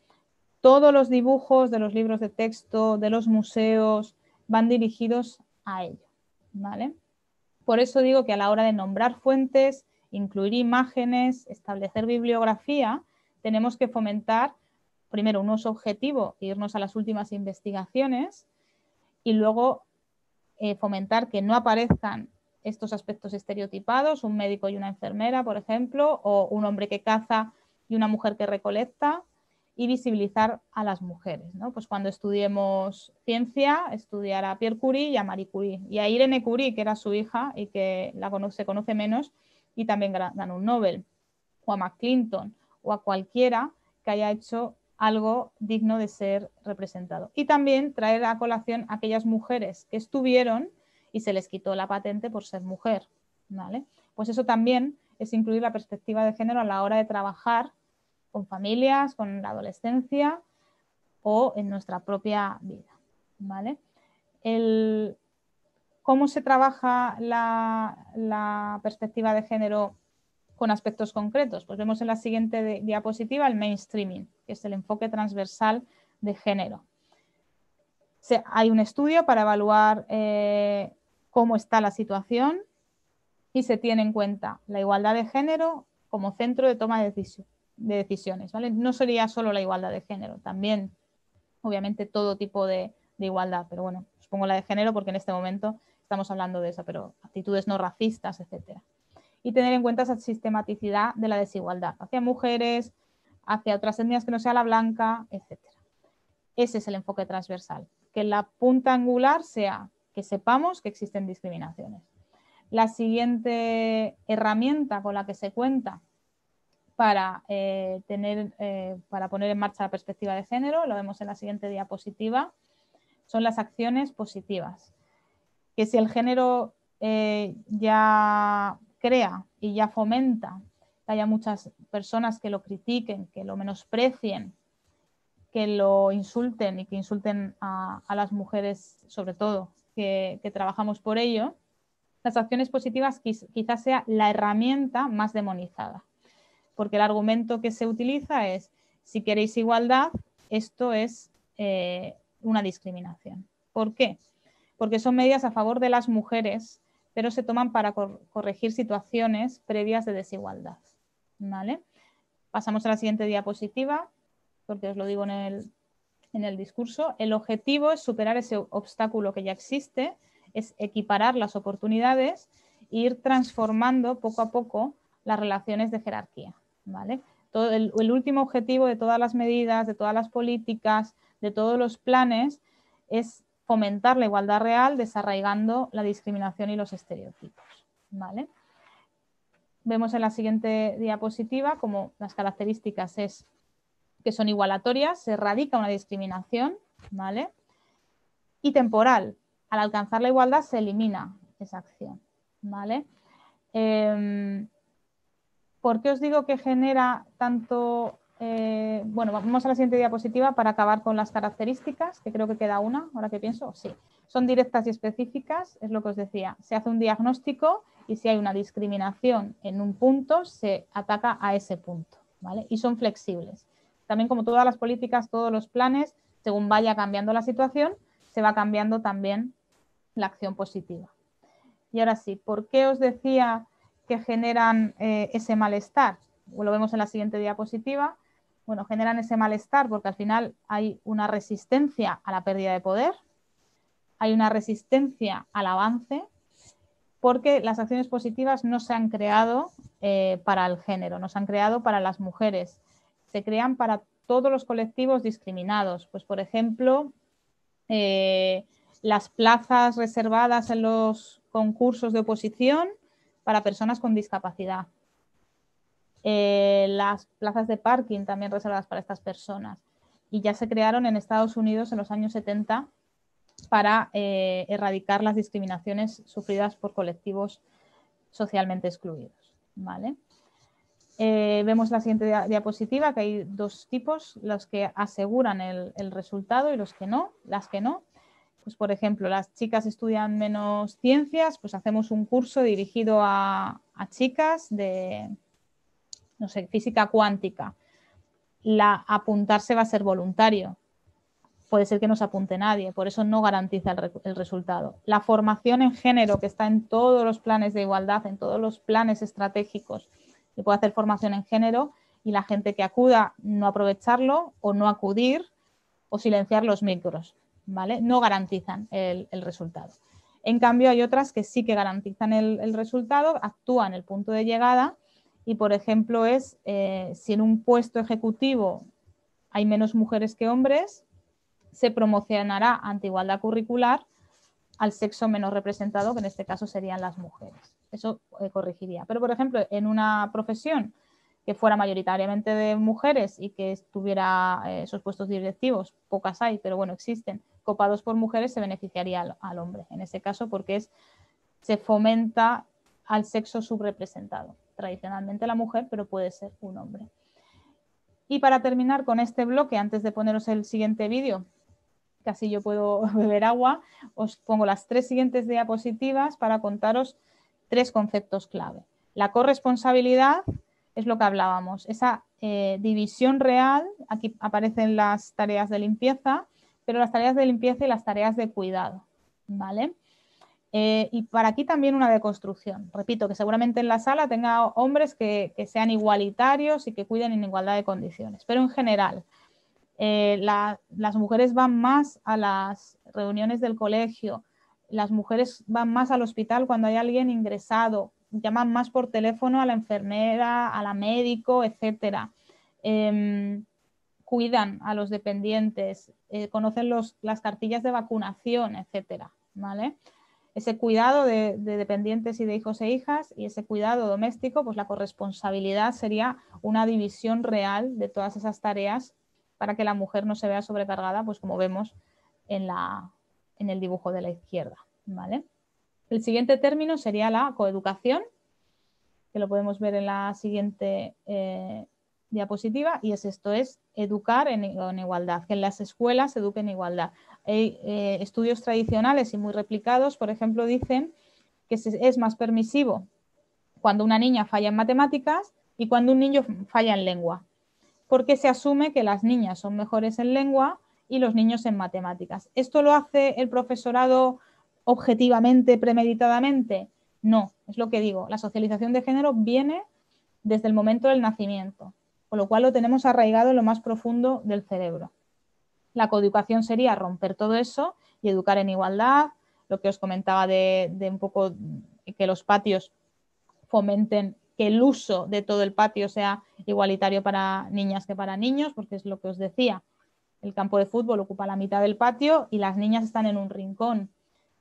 Todos los dibujos de los libros de texto, de los museos, van dirigidos a ello, ¿vale? Por eso digo que a la hora de nombrar fuentes, incluir imágenes, establecer bibliografía, tenemos que fomentar primero un uso objetivo e irnos a las últimas investigaciones y luego fomentar que no aparezcan estos aspectos estereotipados, un médico y una enfermera, por ejemplo, o un hombre que caza y una mujer que recolecta, y visibilizar a las mujeres, ¿no? Pues cuando estudiemos ciencia, estudiar a Pierre Curie y a Marie Curie, y a Irene Curie, que era su hija y que se conoce menos y también ganó un Nobel, o a McClinton, o a cualquiera que haya hecho algo digno de ser representado. Y también traer a colación a aquellas mujeres que estuvieron y se les quitó la patente por ser mujer, ¿vale? Pues eso también es incluir la perspectiva de género a la hora de trabajar con familias, con la adolescencia o en nuestra propia vida, ¿vale? ¿Cómo se trabaja la perspectiva de género con aspectos concretos? Pues vemos en la siguiente diapositiva el mainstreaming, que es el enfoque transversal de género. Hay un estudio para evaluar cómo está la situación y se tiene en cuenta la igualdad de género como centro de toma de decisiones, ¿vale? No sería solo la igualdad de género, también obviamente todo tipo de igualdad, pero bueno, os pongo la de género porque en este momento estamos hablando de eso, pero actitudes no racistas, etcétera. Y tener en cuenta esa sistematicidad de la desigualdad hacia mujeres, hacia otras etnias que no sea la blanca, etcétera. Ese es el enfoque transversal, que la punta angular sea que sepamos que existen discriminaciones. La siguiente herramienta con la que se cuenta para poner en marcha la perspectiva de género, lo vemos en la siguiente diapositiva, son las acciones positivas. Que si el género ya crea y ya fomenta que haya muchas personas que lo critiquen, que lo menosprecien, que lo insulten y que insulten a las mujeres, sobre todo, que trabajamos por ello, las acciones positivas quizás sea la herramienta más demonizada. Porque el argumento que se utiliza es, si queréis igualdad, esto es una discriminación. ¿Por qué? Porque son medidas a favor de las mujeres, pero se toman para corregir situaciones previas de desigualdad, ¿vale? Pasamos a la siguiente diapositiva, porque os lo digo en el discurso. El objetivo es superar ese obstáculo que ya existe, es equiparar las oportunidades e ir transformando poco a poco las relaciones de jerarquía, ¿vale? El último objetivo de todas las medidas, de todas las políticas, de todos los planes es fomentar la igualdad real, desarraigando la discriminación y los estereotipos, ¿vale? Vemos en la siguiente diapositiva como las características es que son igualatorias, se erradica una discriminación, ¿vale? Y temporal, al alcanzar la igualdad se elimina esa acción, ¿vale? ¿Por qué os digo que genera tanto bueno, vamos a la siguiente diapositiva para acabar con las características, que creo que queda una, ahora que pienso, sí. Son directas y específicas, es lo que os decía. Se hace un diagnóstico y si hay una discriminación en un punto, se ataca a ese punto, ¿vale? Y son flexibles. También, como todas las políticas, todos los planes, según vaya cambiando la situación, se va cambiando también la acción positiva. Y ahora sí, ¿por qué os decía que generan ese malestar? Lo vemos en la siguiente diapositiva. Bueno, generan ese malestar porque al final hay una resistencia a la pérdida de poder, hay una resistencia al avance, porque las acciones positivas no se han creado para el género, no se han creado para las mujeres, se crean para todos los colectivos discriminados. Pues, por ejemplo, las plazas reservadas en los concursos de oposición para personas con discapacidad. Las plazas de parking también reservadas para estas personas. Y ya se crearon en Estados Unidos en los años 70 para erradicar las discriminaciones sufridas por colectivos socialmente excluidos, ¿vale? Vemos la siguiente diapositiva, que hay dos tipos, los que aseguran el resultado y los que no, las que no. Pues, por ejemplo, las chicas estudian menos ciencias, pues hacemos un curso dirigido a chicas de, no sé, física cuántica. Apuntarse va a ser voluntario. Puede ser que no se apunte nadie, por eso no garantiza el resultado. La formación en género, que está en todos los planes de igualdad, en todos los planes estratégicos, se puede hacer formación en género y la gente que acuda no aprovecharlo o no acudir o silenciar los micros, ¿vale? No garantizan el resultado. En cambio, hay otras que sí que garantizan el resultado, actúan el punto de llegada y, por ejemplo, es si en un puesto ejecutivo hay menos mujeres que hombres, se promocionará ante igualdad curricular al sexo menos representado, que en este caso serían las mujeres. Eso corregiría. Pero, por ejemplo, en una profesión que fuera mayoritariamente de mujeres y que estuviera esos puestos directivos, pocas hay, pero bueno, existen, copados por mujeres, se beneficiaría al hombre, en ese caso, porque se fomenta al sexo subrepresentado. Tradicionalmente la mujer, pero puede ser un hombre. Y para terminar con este bloque, antes de poneros el siguiente vídeo, que así yo puedo beber agua, os pongo las 3 siguientes diapositivas para contaros 3 conceptos clave. La corresponsabilidad es lo que hablábamos, esa división real, aquí aparecen las tareas de limpieza, pero las tareas de limpieza y las tareas de cuidado, ¿vale? Y para aquí también una deconstrucción. Repito, que seguramente en la sala tenga hombres que sean igualitarios y que cuiden en igualdad de condiciones, pero en general, las mujeres van más a las reuniones del colegio, las mujeres van más al hospital cuando hay alguien ingresado, llaman más por teléfono a la enfermera, a la médico, etcétera. Cuidan a los dependientes, conocen las cartillas de vacunación, etcétera, ¿vale? Ese cuidado de dependientes y de hijos e hijas y ese cuidado doméstico, pues la corresponsabilidad sería una división real de todas esas tareas para que la mujer no se vea sobrecargada, pues como vemos en el dibujo de la izquierda, ¿vale? El siguiente término sería la coeducación, que lo podemos ver en la siguiente diapositiva, y esto es educar en igualdad, que en las escuelas se eduque en igualdad. Hay estudios tradicionales y muy replicados, por ejemplo, dicen que es más permisivo cuando una niña falla en matemáticas y cuando un niño falla en lengua, porque se asume que las niñas son mejores en lengua y los niños en matemáticas. ¿Esto lo hace el profesorado objetivamente, premeditadamente? No, es lo que digo. La socialización de género viene desde el momento del nacimiento, con lo cual lo tenemos arraigado en lo más profundo del cerebro. La coeducación sería romper todo eso y educar en igualdad, lo que os comentaba de un poco que los patios fomenten que el uso de todo el patio sea igualitario para niñas que para niños, porque es lo que os decía, el campo de fútbol ocupa la mitad del patio y las niñas están en un rincón.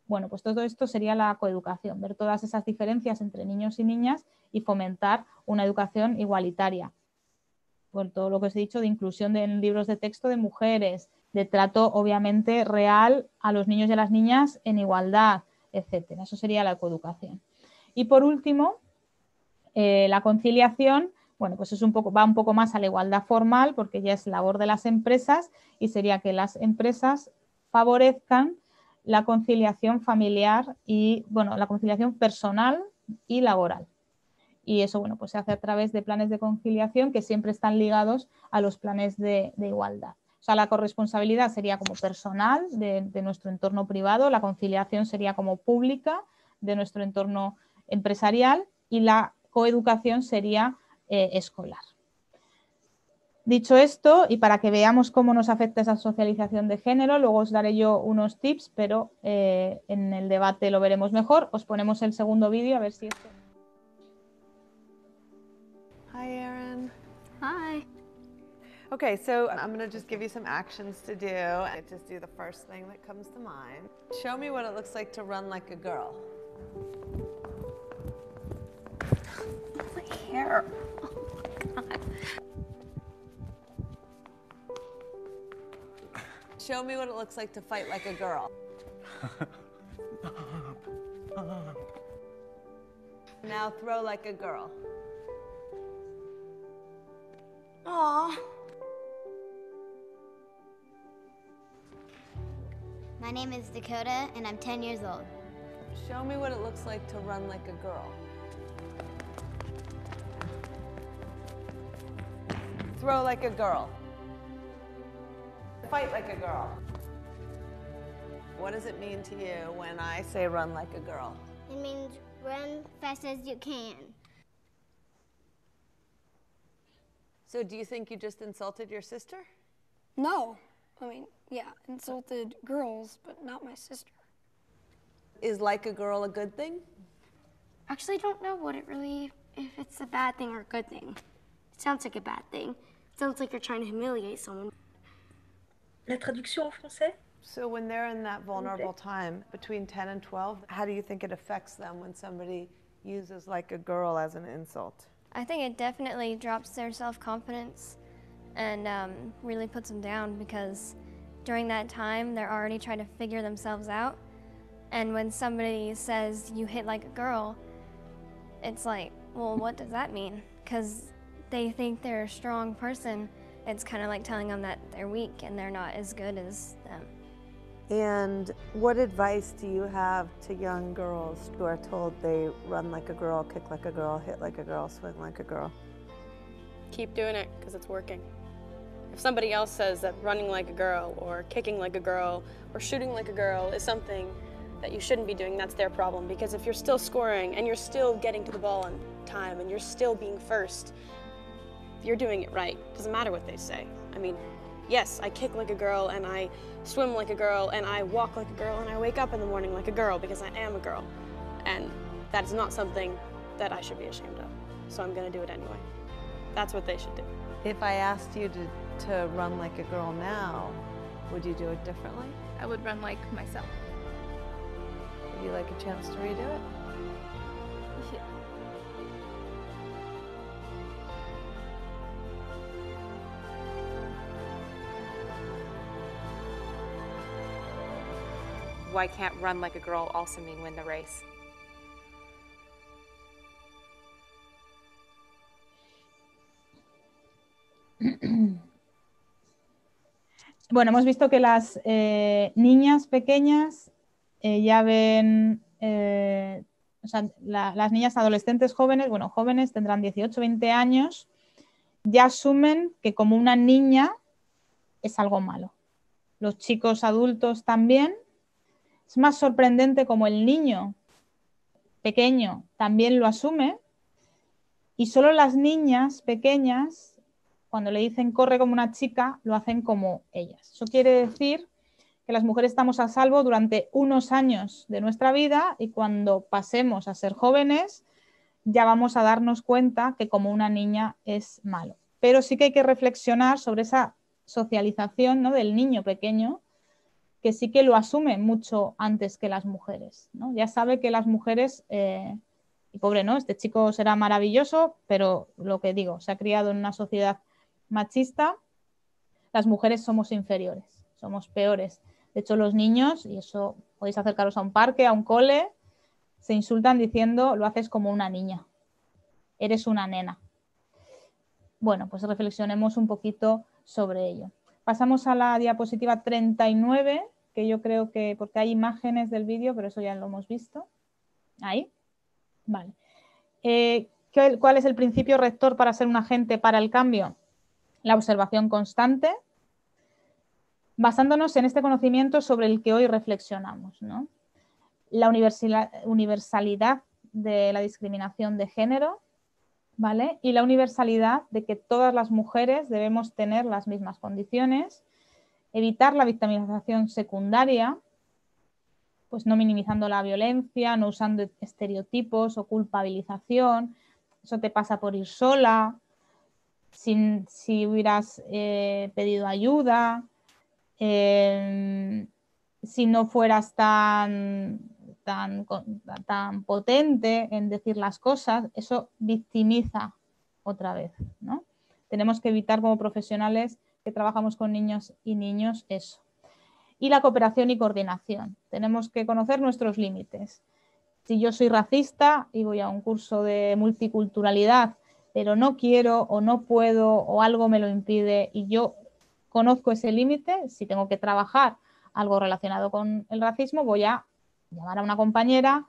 Bueno, pues todo esto sería la coeducación, ver todas esas diferencias entre niños y niñas y fomentar una educación igualitaria. Por todo lo que os he dicho de inclusión en libros de texto de mujeres, de trato obviamente real a los niños y a las niñas en igualdad, etcétera. Eso sería la coeducación. Y por último, la conciliación, Bueno, pues va un poco más a la igualdad formal porque ya es labor de las empresas y sería que las empresas favorezcan la conciliación familiar y, bueno, la conciliación personal y laboral. Y eso, bueno, pues se hace a través de planes de conciliación que siempre están ligados a los planes de igualdad. O sea, la corresponsabilidad sería como personal de nuestro entorno privado, la conciliación sería como pública de nuestro entorno empresarial y la coeducación sería escolar. Dicho esto, y para que veamos cómo nos afecta esa socialización de género, luego os daré yo unos tips, pero en el debate lo veremos mejor. Os ponemos el segundo vídeo a ver si esto... Hi, Erin. Hi. Okay, so I'm going to just give you some actions to do. Just do the first thing that comes to mind. Show me what it looks like to run like a girl. My hair. Oh my God. Show me what it looks like to fight like a girl. Now throw like a girl. Aw. My name is Dakota, and I'm 10 years old. Show me what it looks like to run like a girl. Throw like a girl. Fight like a girl. What does it mean to you when I say run like a girl? It means run fast as you can. So do you think you just insulted your sister? No. I mean, yeah, insulted girls, but not my sister. Is like a girl a good thing? Actually, I don't know if it's a bad thing or a good thing. It sounds like a bad thing. It sounds like you're trying to humiliate someone. La traduction en français? So when they're in that vulnerable time between 10 and 12, how do you think it affects them when somebody uses like a girl as an insult? I think it definitely drops their self-confidence and really puts them down because during that time, they're already trying to figure themselves out. And when somebody says you hit like a girl, it's like, well, what does that mean? Because they think they're a strong person. It's kind of like telling them that they're weak and they're not as good as them. And what advice do you have to young girls who are told they run like a girl, kick like a girl, hit like a girl, swing like a girl? Keep doing it because it's working. If somebody else says that running like a girl or kicking like a girl or shooting like a girl is something that you shouldn't be doing, that's their problem. Because if you're still scoring and you're still getting to the ball on time and you're still being first, you're doing it right. Doesn't matter what they say. I mean, yes, I kick like a girl and I swim like a girl and I walk like a girl and I wake up in the morning like a girl because I am a girl. And that is not something that I should be ashamed of. So I'm gonna do it anyway. That's what they should do. If I asked you to run like a girl now, would you do it differently? I would run like myself. Would you like a chance to redo it? Yeah. Why can't run like a girl also mean win the race? Bueno, hemos visto que las niñas pequeñas ya ven, o sea, las niñas adolescentes jóvenes, bueno, jóvenes tendrán 18, 20 años, ya asumen que como una niña es algo malo. Los chicos adultos también. Es más sorprendente como el niño pequeño también lo asume y solo las niñas pequeñas, cuando le dicen corre como una chica, lo hacen como ellas. Eso quiere decir que las mujeres estamos a salvo durante unos años de nuestra vida y cuando pasemos a ser jóvenes ya vamos a darnos cuenta que como una niña es malo. Pero sí que hay que reflexionar sobre esa socialización, ¿no?, del niño pequeño, que sí que lo asume mucho antes que las mujeres, ¿no? Ya sabe que las mujeres, y pobre, ¿no? Este chico será maravilloso, pero lo que digo, se ha criado en una sociedad machista, las mujeres somos inferiores, somos peores. De hecho, los niños, y eso podéis acercaros a un parque, a un cole, se insultan diciendo lo haces como una niña, eres una nena. Bueno, pues reflexionemos un poquito sobre ello. Pasamos a la diapositiva 39, que yo creo que, porque hay imágenes del vídeo, pero eso ya lo hemos visto. Ahí. Vale. ¿Cuál es el principio rector para ser un agente para el cambio? La observación constante, basándonos en este conocimiento sobre el que hoy reflexionamos, ¿no? La universalidad de la discriminación de género, ¿vale? Y la universalidad de que todas las mujeres debemos tener las mismas condiciones, evitar la victimización secundaria, pues no minimizando la violencia, no usando estereotipos o culpabilización, eso te pasa por ir sola, si hubieras pedido ayuda, si no fueras tan potente en decir las cosas, eso victimiza otra vez, ¿no? Tenemos que evitar como profesionales que trabajamos con niños y niños eso. Y la cooperación y coordinación. Tenemos que conocer nuestros límites. Si yo soy racista y voy a un curso de multiculturalidad, pero no quiero o no puedo o algo me lo impide y yo conozco ese límite, si tengo que trabajar algo relacionado con el racismo, voy a llamar a una compañera,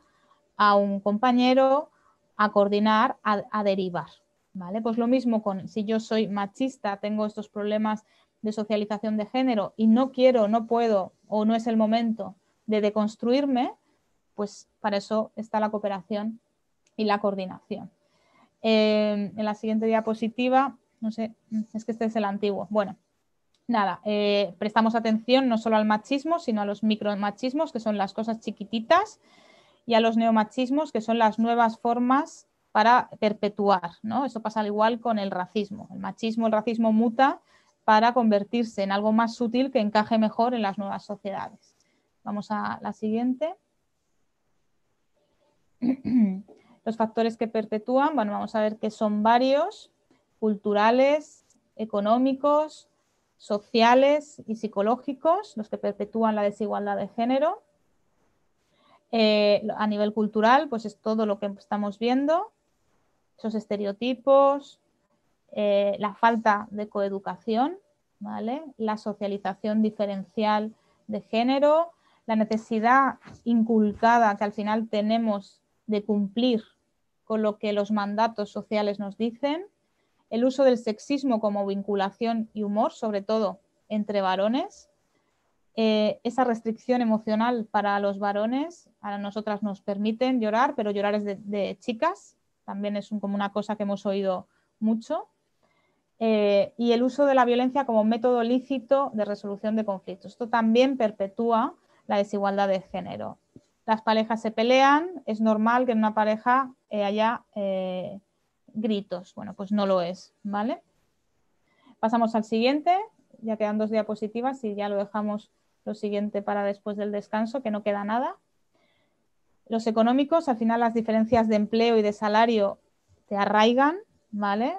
a un compañero, a coordinar, a derivar, ¿vale? Pues lo mismo si yo soy machista, tengo estos problemas de socialización de género y no quiero, no puedo o no es el momento de deconstruirme, pues para eso está la cooperación y la coordinación. En la siguiente diapositiva, no sé, es que este es el antiguo. Bueno, nada, prestamos atención no solo al machismo, sino a los micromachismos, que son las cosas chiquititas, y a los neomachismos, que son las nuevas formas para perpetuar, ¿no? Eso pasa al igual con el racismo. El machismo, el racismo muta para convertirse en algo más sutil que encaje mejor en las nuevas sociedades. Vamos a la siguiente. Los factores que perpetúan, bueno, vamos a ver que son varios, culturales, económicos, sociales y psicológicos, los que perpetúan la desigualdad de género. A nivel cultural, pues es todo lo que estamos viendo, esos estereotipos, la falta de coeducación, ¿vale? La socialización diferencial de género, la necesidad inculcada que al final tenemos de cumplir con lo que los mandatos sociales nos dicen, el uso del sexismo como vinculación y humor, sobre todo entre varones, esa restricción emocional para los varones, a nosotras nos permiten llorar, pero llorar es de chicas, también es como una cosa que hemos oído mucho, y el uso de la violencia como método lícito de resolución de conflictos. Esto también perpetúa la desigualdad de género. Las parejas se pelean, es normal que en una pareja haya gritos. Bueno, pues no lo es, ¿vale? Pasamos al siguiente, ya quedan 2 diapositivas y ya lo dejamos lo siguiente para después del descanso, que no queda nada. Los económicos, al final las diferencias de empleo y de salario te arraigan, ¿vale?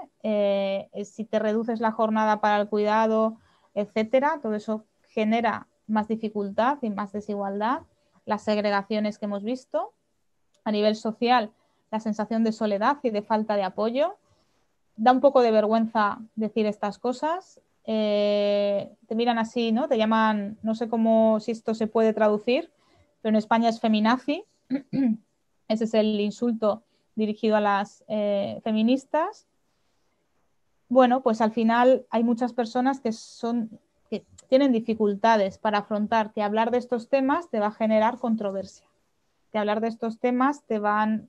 Si te reduces la jornada para el cuidado, etcétera, todo eso genera más dificultad y más desigualdad. Las segregaciones que hemos visto. A nivel social, la sensación de soledad y de falta de apoyo. Da un poco de vergüenza decir estas cosas. Te miran así, ¿no? Te llaman, no sé cómo, si esto se puede traducir, pero en España es feminazi. Ese es el insulto dirigido a las feministas. Bueno, pues al final hay muchas personas que tienen dificultades para afrontar que hablar de estos temas te va a generar controversia. Que hablar de estos temas te van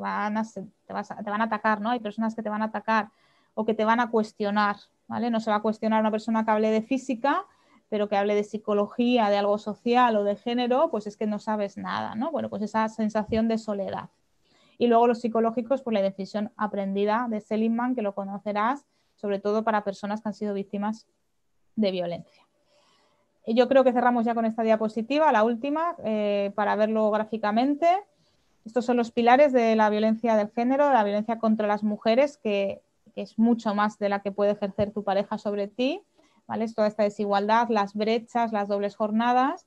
a atacar, ¿no? Hay personas que te van a atacar o que te van a cuestionar, ¿vale? No se va a cuestionar a una persona que hable de física, pero que hable de psicología, de algo social o de género, pues es que no sabes nada, ¿no? Bueno, pues esa sensación de soledad. Y luego los psicológicos, pues la decisión aprendida de Seligman, que lo conocerás, sobre todo para personas que han sido víctimas de violencia. Yo creo que cerramos ya con esta diapositiva, la última, para verlo gráficamente. Estos son los pilares de la violencia del género, la violencia contra las mujeres, que es mucho más de la que puede ejercer tu pareja sobre ti, ¿vale? Es toda esta desigualdad, las brechas, las dobles jornadas,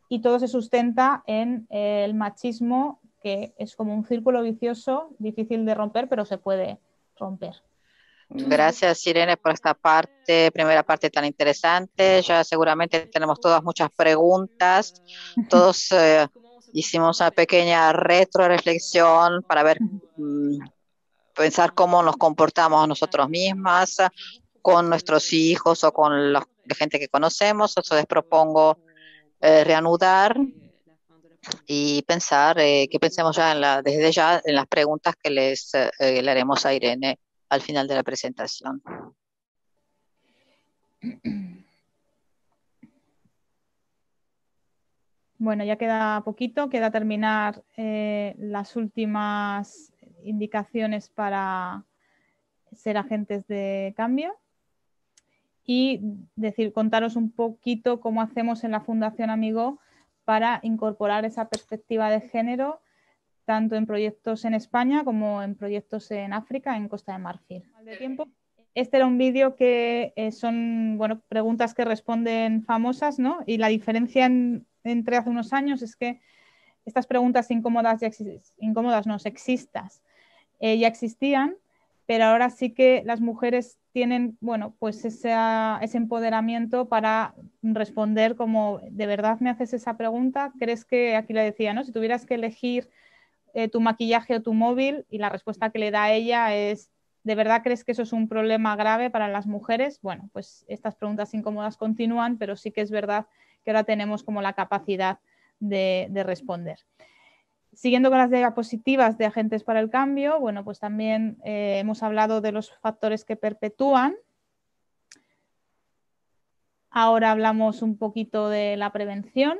y todo se sustenta en el machismo, que es como un círculo vicioso, difícil de romper, pero se puede romper. Gracias, Irene, por esta primera parte tan interesante. Ya seguramente tenemos todas muchas preguntas. Todos hicimos una pequeña retroreflexión para ver, pensar cómo nos comportamos nosotros mismas, con nuestros hijos o con la gente que conocemos. Entonces propongo reanudar y pensar, que pensemos ya desde ya en las preguntas que le haremos a Irene al final de la presentación. Bueno, ya queda poquito, queda terminar las últimas indicaciones para ser agentes de cambio y contaros un poquito cómo hacemos en la Fundación Amigo para incorporar esa perspectiva de género tanto en proyectos en España como en proyectos en África, en Costa de Marfil. Este era un vídeo que son preguntas que responden famosas, ¿no? Y la diferencia entre hace unos años es que estas preguntas sexistas ya existían, pero ahora sí que las mujeres tienen pues ese empoderamiento para responder como: ¿de verdad me haces esa pregunta? ¿Crees que, aquí le decía, ¿no? Si tuvieras que elegir tu maquillaje o tu móvil, y la respuesta que le da ella es: ¿de verdad crees que eso es un problema grave para las mujeres? Bueno, pues estas preguntas incómodas continúan, pero sí que es verdad que ahora tenemos como la capacidad de responder. Siguiendo con las diapositivas de Agentes para el Cambio, bueno, pues también hemos hablado de los factores que perpetúan. Ahora hablamos un poquito de la prevención,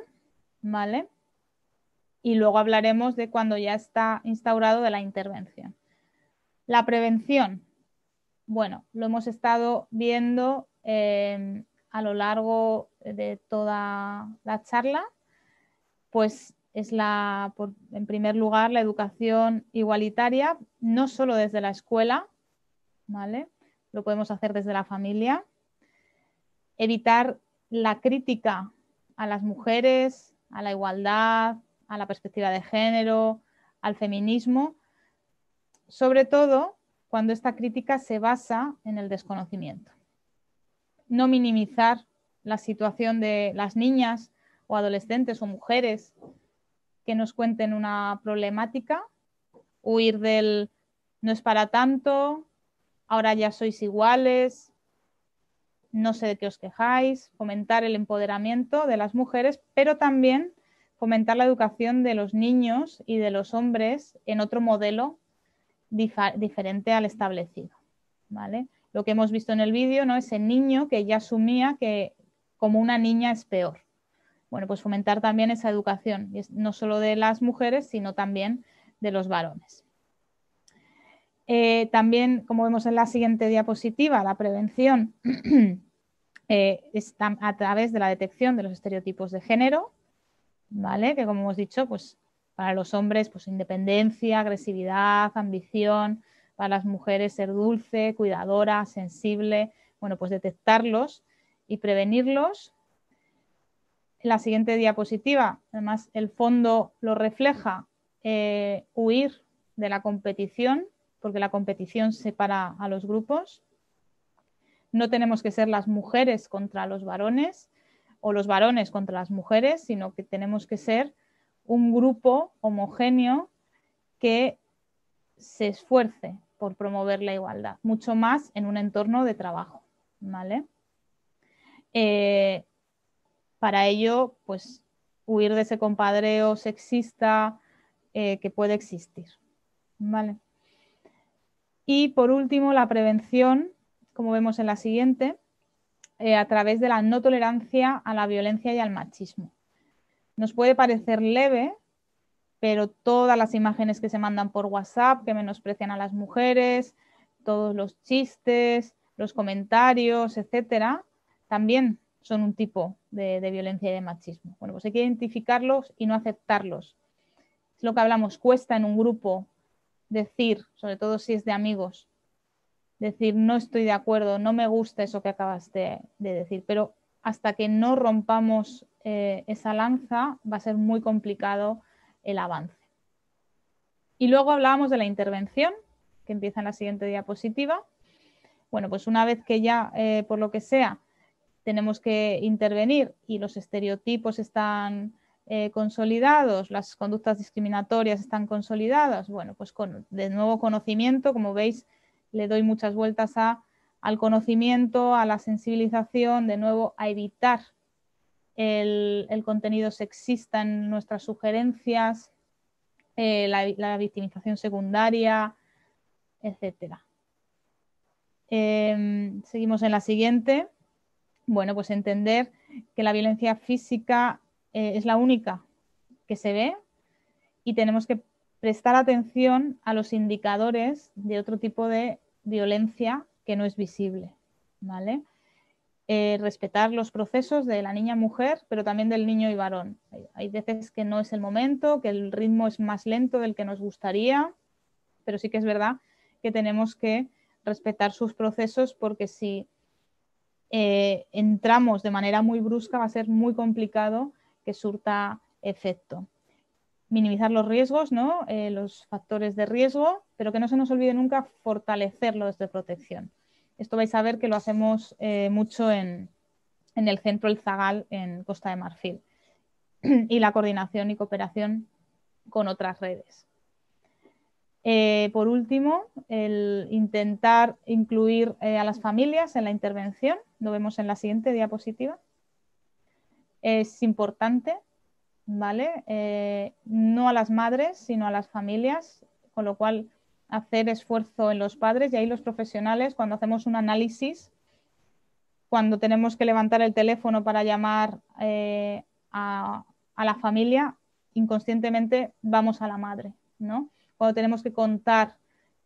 ¿vale? Y luego hablaremos de cuando ya está instaurado de la intervención. La prevención, bueno, lo hemos estado viendo a lo largo de toda la charla, pues es en primer lugar, la educación igualitaria, no solo desde la escuela, ¿vale? Lo podemos hacer desde la familia. Evitar la crítica a las mujeres, a la igualdad, a la perspectiva de género, al feminismo, sobre todo cuando esta crítica se basa en el desconocimiento. No minimizar la situación de las niñas o adolescentes o mujeres que nos cuenten una problemática, huir del no es para tanto, ahora ya sois iguales, no sé de qué os quejáis, fomentar el empoderamiento de las mujeres, pero también fomentar la educación de los niños y de los hombres en otro modelo diferente al establecido, ¿vale? Lo que hemos visto en el vídeo, ¿no? Ese niño que ya asumía que como una niña es peor. Bueno, pues fomentar también esa educación, no solo de las mujeres, sino también de los varones. También, como vemos en la siguiente diapositiva, la prevención está a través de la detección de los estereotipos de género, ¿vale? Que, como hemos dicho, pues para los hombres, pues independencia, agresividad, ambición; para las mujeres, ser dulce, cuidadora, sensible. Bueno, pues detectarlos y prevenirlos. En la siguiente diapositiva, además, el fondo lo refleja: huir de la competición, porque la competición separa a los grupos. No tenemos que ser las mujeres contra los varones o los varones contra las mujeres, sino que tenemos que ser un grupo homogéneo que se esfuerce por promover la igualdad, mucho más en un entorno de trabajo, ¿vale? Para ello, pues, huir de ese compadreo sexista que puede existir, ¿vale? Y por último, la prevención, como vemos en la siguiente, a través de la no tolerancia a la violencia y al machismo. Nos puede parecer leve, pero todas las imágenes que se mandan por WhatsApp que menosprecian a las mujeres, todos los chistes, los comentarios, etcétera, también son un tipo de violencia y de machismo. Bueno, pues hay que identificarlos y no aceptarlos. Es lo que hablamos, cuesta en un grupo decir, sobre todo si es de amigos, decir: no estoy de acuerdo, no me gusta eso que acabas de decir, pero hasta que no rompamos esa lanza va a ser muy complicado el avance. Y luego hablábamos de la intervención, que empieza en la siguiente diapositiva. Bueno, pues una vez que ya, por lo que sea, tenemos que intervenir y los estereotipos están consolidados, las conductas discriminatorias están consolidadas, bueno, pues con de nuevo conocimiento, como veis, le doy muchas vueltas al conocimiento, a la sensibilización, de nuevo a evitar el contenido sexista en nuestras sugerencias, la victimización secundaria, etcétera. Seguimos en la siguiente. Bueno, pues entender que la violencia física es la única que se ve y tenemos que prestar atención a los indicadores de otro tipo de violencia que no es visible, ¿vale? Respetar los procesos de la niña mujer, pero también del niño y varón. Hay veces que no es el momento, que el ritmo es más lento del que nos gustaría, pero sí que es verdad que tenemos que respetar sus procesos, porque si entramos de manera muy brusca va a ser muy complicado que surta efecto. Minimizar los riesgos, ¿no? Los factores de riesgo, pero que no se nos olvide nunca fortalecerlos de protección. Esto vais a ver que lo hacemos mucho en el centro El Zagal en Costa de Marfil, y la coordinación y cooperación con otras redes. Por último, el intentar incluir a las familias en la intervención, lo vemos en la siguiente diapositiva. Es importante, ¿vale? No a las madres, sino a las familias, con lo cual hacer esfuerzo en los padres, y ahí los profesionales, cuando hacemos un análisis, cuando tenemos que levantar el teléfono para llamar a la familia, inconscientemente vamos a la madre, ¿no? Cuando tenemos que contar,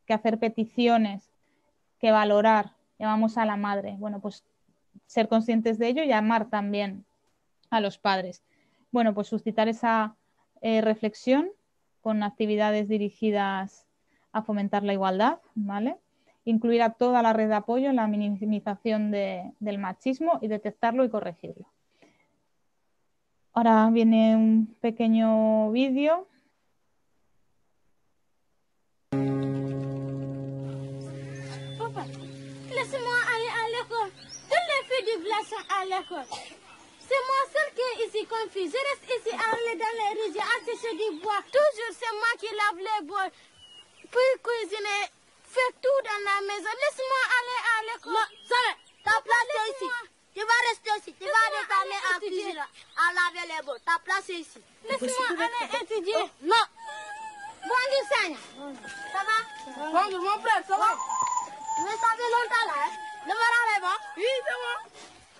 que hacer peticiones, que valorar, llamamos a la madre. Bueno, pues ser conscientes de ello y llamar también a los padres. Bueno, pues suscitar esa reflexión con actividades dirigidas a fomentar la igualdad, ¿vale? Incluir a toda la red de apoyo en la minimización del machismo y detectarlo y corregirlo. Ahora viene un pequeño vídeo. Papa, laisse-moi aller à l'école. Toutes les filles du village sont à l'école. C'est moi seule qui est ici confuse. Je reste ici à aller dans les rizières à sécher du bois. Toujours c'est moi qui lave les bois, puis cuisiner, faire tout dans la maison. Laisse-moi aller à l'école. Non, jamais. Ta place est ici. Tu vas rester ici. Tu vas retourner à cuisiner, à laver les bois. Ta place est ici. Laisse-moi aller étudier. Non. Bonjour, Sanya. Ça va? Bonjour, mon frère, ça va? Mais ça fait longtemps là, hein? Le verre est bon? Oui, c'est bon.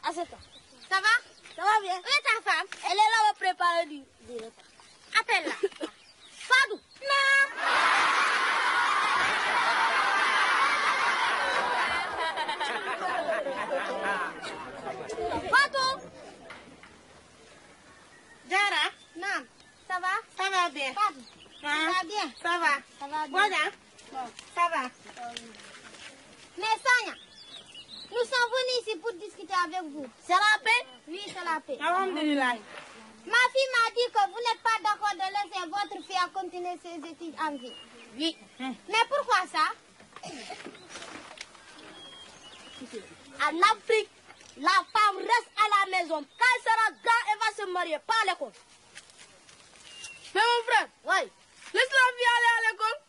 Assieds-toi. Ça va? Ça va bien? Où est ta femme? Elle est là pour préparer du repas. Appelle-la. Fadou. Non. Fadou. Zara. Non. Ça va? Ça va bien. Fadou. Ça va bien? Ça va. Ça va bien. Voilà. Ça va. Mais Sanya, nous sommes venus ici pour discuter avec vous. C'est la paix? Oui, c'est la paix. Alhamdulillah. Ma fille m'a dit que vous n'êtes pas d'accord de laisser votre fille à continuer ses études en vie. Oui. Mais pourquoi ça? En Afrique, la femme reste à la maison. Quand elle sera grande, elle va se marier, pas à l'école. Mais mon frère, oui. Laisse la fille aller à l'école.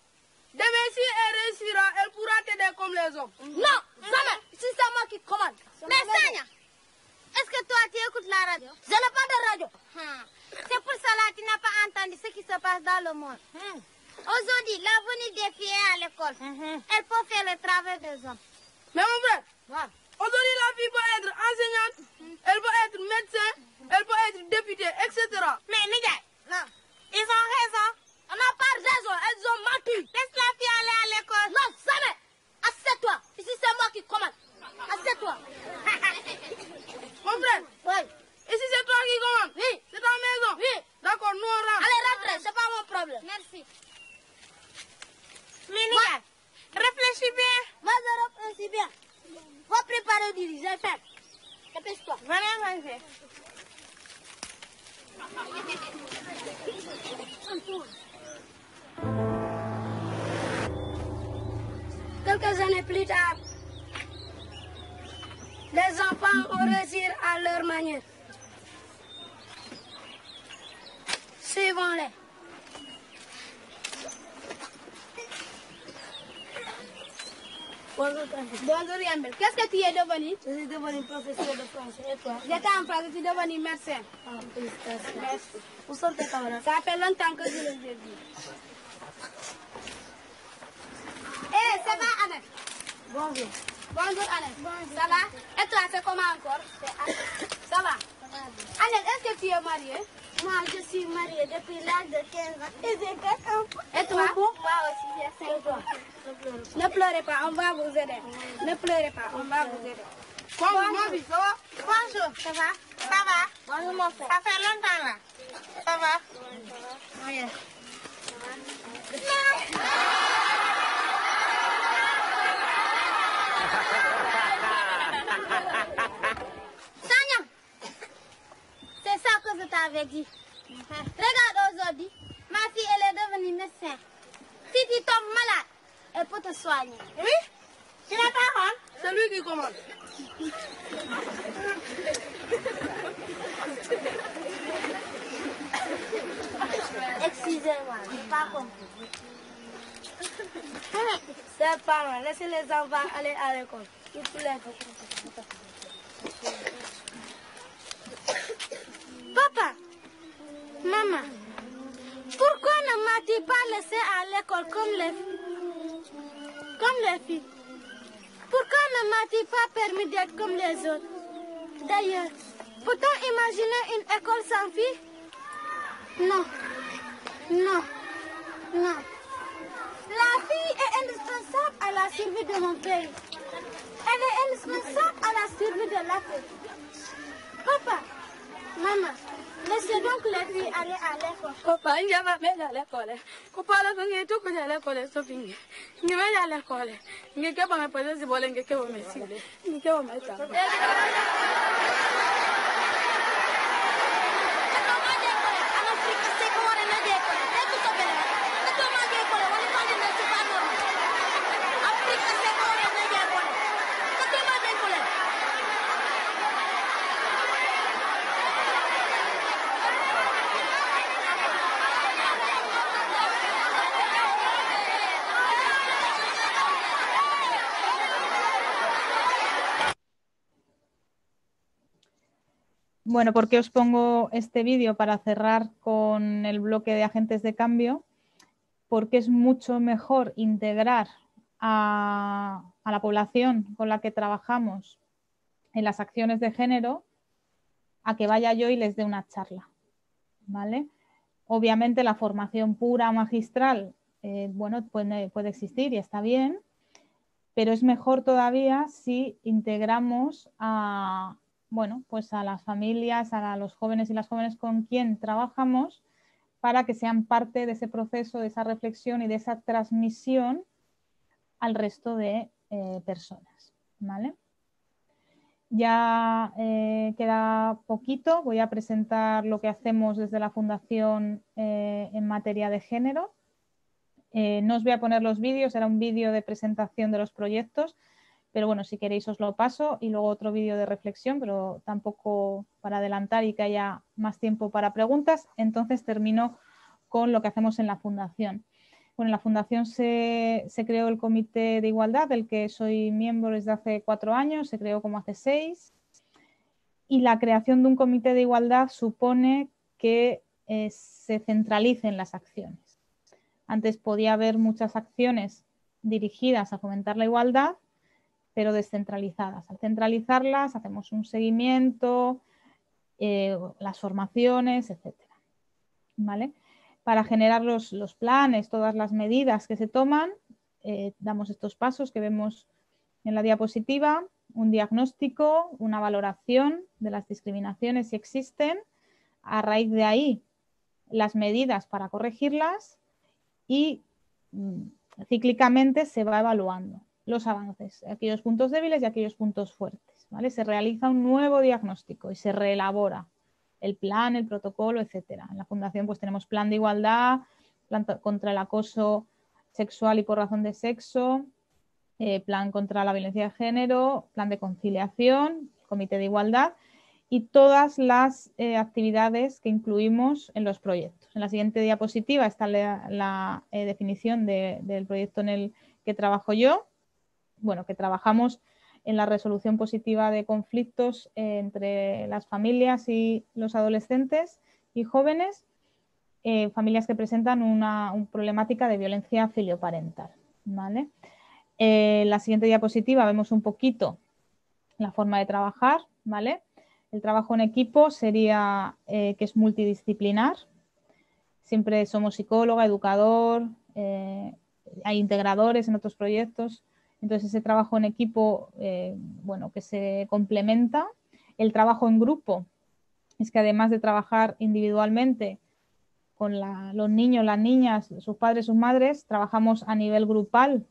Demain, si elle réussira, elle pourra t'aider comme les hommes. Non, jamais. Si c'est moi qui commande. Mais Sanya, est-ce que toi tu écoutes la radio? Je n'ai pas de radio. C'est pour cela que tu n'as pas entendu ce qui se passe dans le monde. Aujourd'hui, l'avenir des filles est à l'école. Elle peut faire le travail des hommes. Mais mon frère, aujourd'hui la fille peut être enseignante, elle peut être médecin, elle peut être députée, etc. Mais Nidia, non, ils ont raison. On n'a pas raison, elles ont menti. Laisse la fille aller à l'école. Non, jamais. Assieds-toi. Ici, c'est moi qui commande. Assieds-toi. Mon frère. Oui. Ici, c'est toi qui commande. Oui. C'est ta maison. Oui. D'accord, nous on rentre. Allez, rentrez, c'est pas mon problème. Merci. Mini, réfléchis bien. Vas-y, réfléchis bien. Va préparer du riz, j'ai fait. Dépêche-toi. Venez manger. Quelques années plus tard, Les enfants ont réussi à leur manière. Suivons-les. Bonjour Yambel. Qu'est-ce que tu es devenu? Je suis devenu professeur de français. Et toi? J'étais en France, je suis devenu médecin. Ah, félicitations. Merci. Où sont tes camarades? Ça fait longtemps que je les ai vus. Ça va, Annette? Bonjour. Bonjour, Annette. Bonjour. Ça va? Et toi, c'est comment encore? Ça va? Annette, est-ce que tu es mariée? Moi, je suis mariée depuis l'âge de 15 ans et j'ai 4 enfants. Et toi? Moi aussi, j'ai 5 ans. Ne pleurez pas, on va vous aider. Ne pleurez pas, on va vous aider. Bonjour. Bonjour. Ça va? Ça va? Bonjour, mon frère. Ça fait longtemps là. Ça va? Oui. Sanya, c'est ça que je t'avais dit. Regarde aujourd'hui, ma fille elle est devenue médecin. Si tu tombes malade, elle peut te soigner. Oui? Tu n'as pas honte? C'est lui qui commande. Excusez-moi, je n'ai pas compris. C'est pas mal, laissez les enfants aller à l'école. Papa, maman, pourquoi ne m'as-tu pas laissé à l'école comme les filles? Pourquoi ne m'as-tu pas permis d'être comme les autres? D'ailleurs, peut-on imaginer une école sans filles? Non, non, non. La fille est indispensable à la survie de mon pays. Elle est indispensable à la survie de l'Afrique. Papa, maman, laissez donc les filles aller à l'école. Papa, il y a ma mère à l'école. Papa, la fille est tout à l'école, Sophie. Il y a à l'école. Il y a pas ma présence, il y a pas ma message. Il y a pas ma message. Bueno, ¿por qué os pongo este vídeo? Para cerrar con el bloque de agentes de cambio, porque es mucho mejor integrar a la población con la que trabajamos en las acciones de género a que vaya yo y les dé una charla, ¿vale? Obviamente la formación pura magistral, bueno, puede existir y está bien, pero es mejor todavía si integramos a las familias, a los jóvenes y las jóvenes con quien trabajamos para que sean parte de ese proceso, de esa reflexión y de esa transmisión al resto de personas, ¿vale? Ya queda poquito, voy a presentar lo que hacemos desde la Fundación en materia de género. No os voy a poner los vídeos, era un vídeo de presentación de los proyectos, pero bueno, si queréis os lo paso y luego otro vídeo de reflexión, pero tampoco para adelantar y que haya más tiempo para preguntas. Entonces termino con lo que hacemos en la Fundación. Bueno, en la Fundación se creó el Comité de Igualdad, del que soy miembro desde hace 4 años, se creó como hace 6. Y la creación de un Comité de Igualdad supone que se centralicen las acciones. Antes podía haber muchas acciones dirigidas a fomentar la igualdad, pero descentralizadas. Al centralizarlas hacemos un seguimiento, las formaciones, etcétera, ¿vale? Para generar los planes, todas las medidas que se toman, damos estos pasos que vemos en la diapositiva, un diagnóstico, una valoración de las discriminaciones si existen, a raíz de ahí las medidas para corregirlas y cíclicamente se va evaluando los avances, aquellos puntos débiles y aquellos puntos fuertes, ¿vale? Se realiza un nuevo diagnóstico y se reelabora el plan, el protocolo, etcétera. En la Fundación pues tenemos plan de igualdad, plan contra el acoso sexual y por razón de sexo, plan contra la violencia de género, plan de conciliación, comité de igualdad y todas las actividades que incluimos en los proyectos. En la siguiente diapositiva está la definición del proyecto en el que trabajo yo. Bueno, que trabajamos en la resolución positiva de conflictos entre las familias y los adolescentes y jóvenes, familias que presentan una problemática de violencia filioparental, ¿vale? En la siguiente diapositiva vemos un poquito la forma de trabajar, ¿vale? El trabajo en equipo sería que es multidisciplinar. Siempre somos psicóloga, educador, hay integradores en otros proyectos. Entonces ese trabajo en equipo, bueno, que se complementa. El trabajo en grupo es que además de trabajar individualmente con los niños, las niñas, sus padres, sus madres, trabajamos a nivel grupal,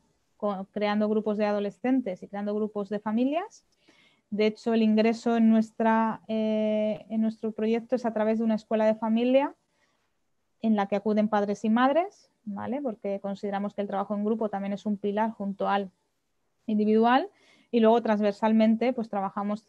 creando grupos de adolescentes y creando grupos de familias. De hecho, el ingreso en nuestro proyecto es a través de una escuela de familia en la que acuden padres y madres, ¿vale? Porque consideramos que el trabajo en grupo también es un pilar junto al individual, y luego transversalmente pues trabajamos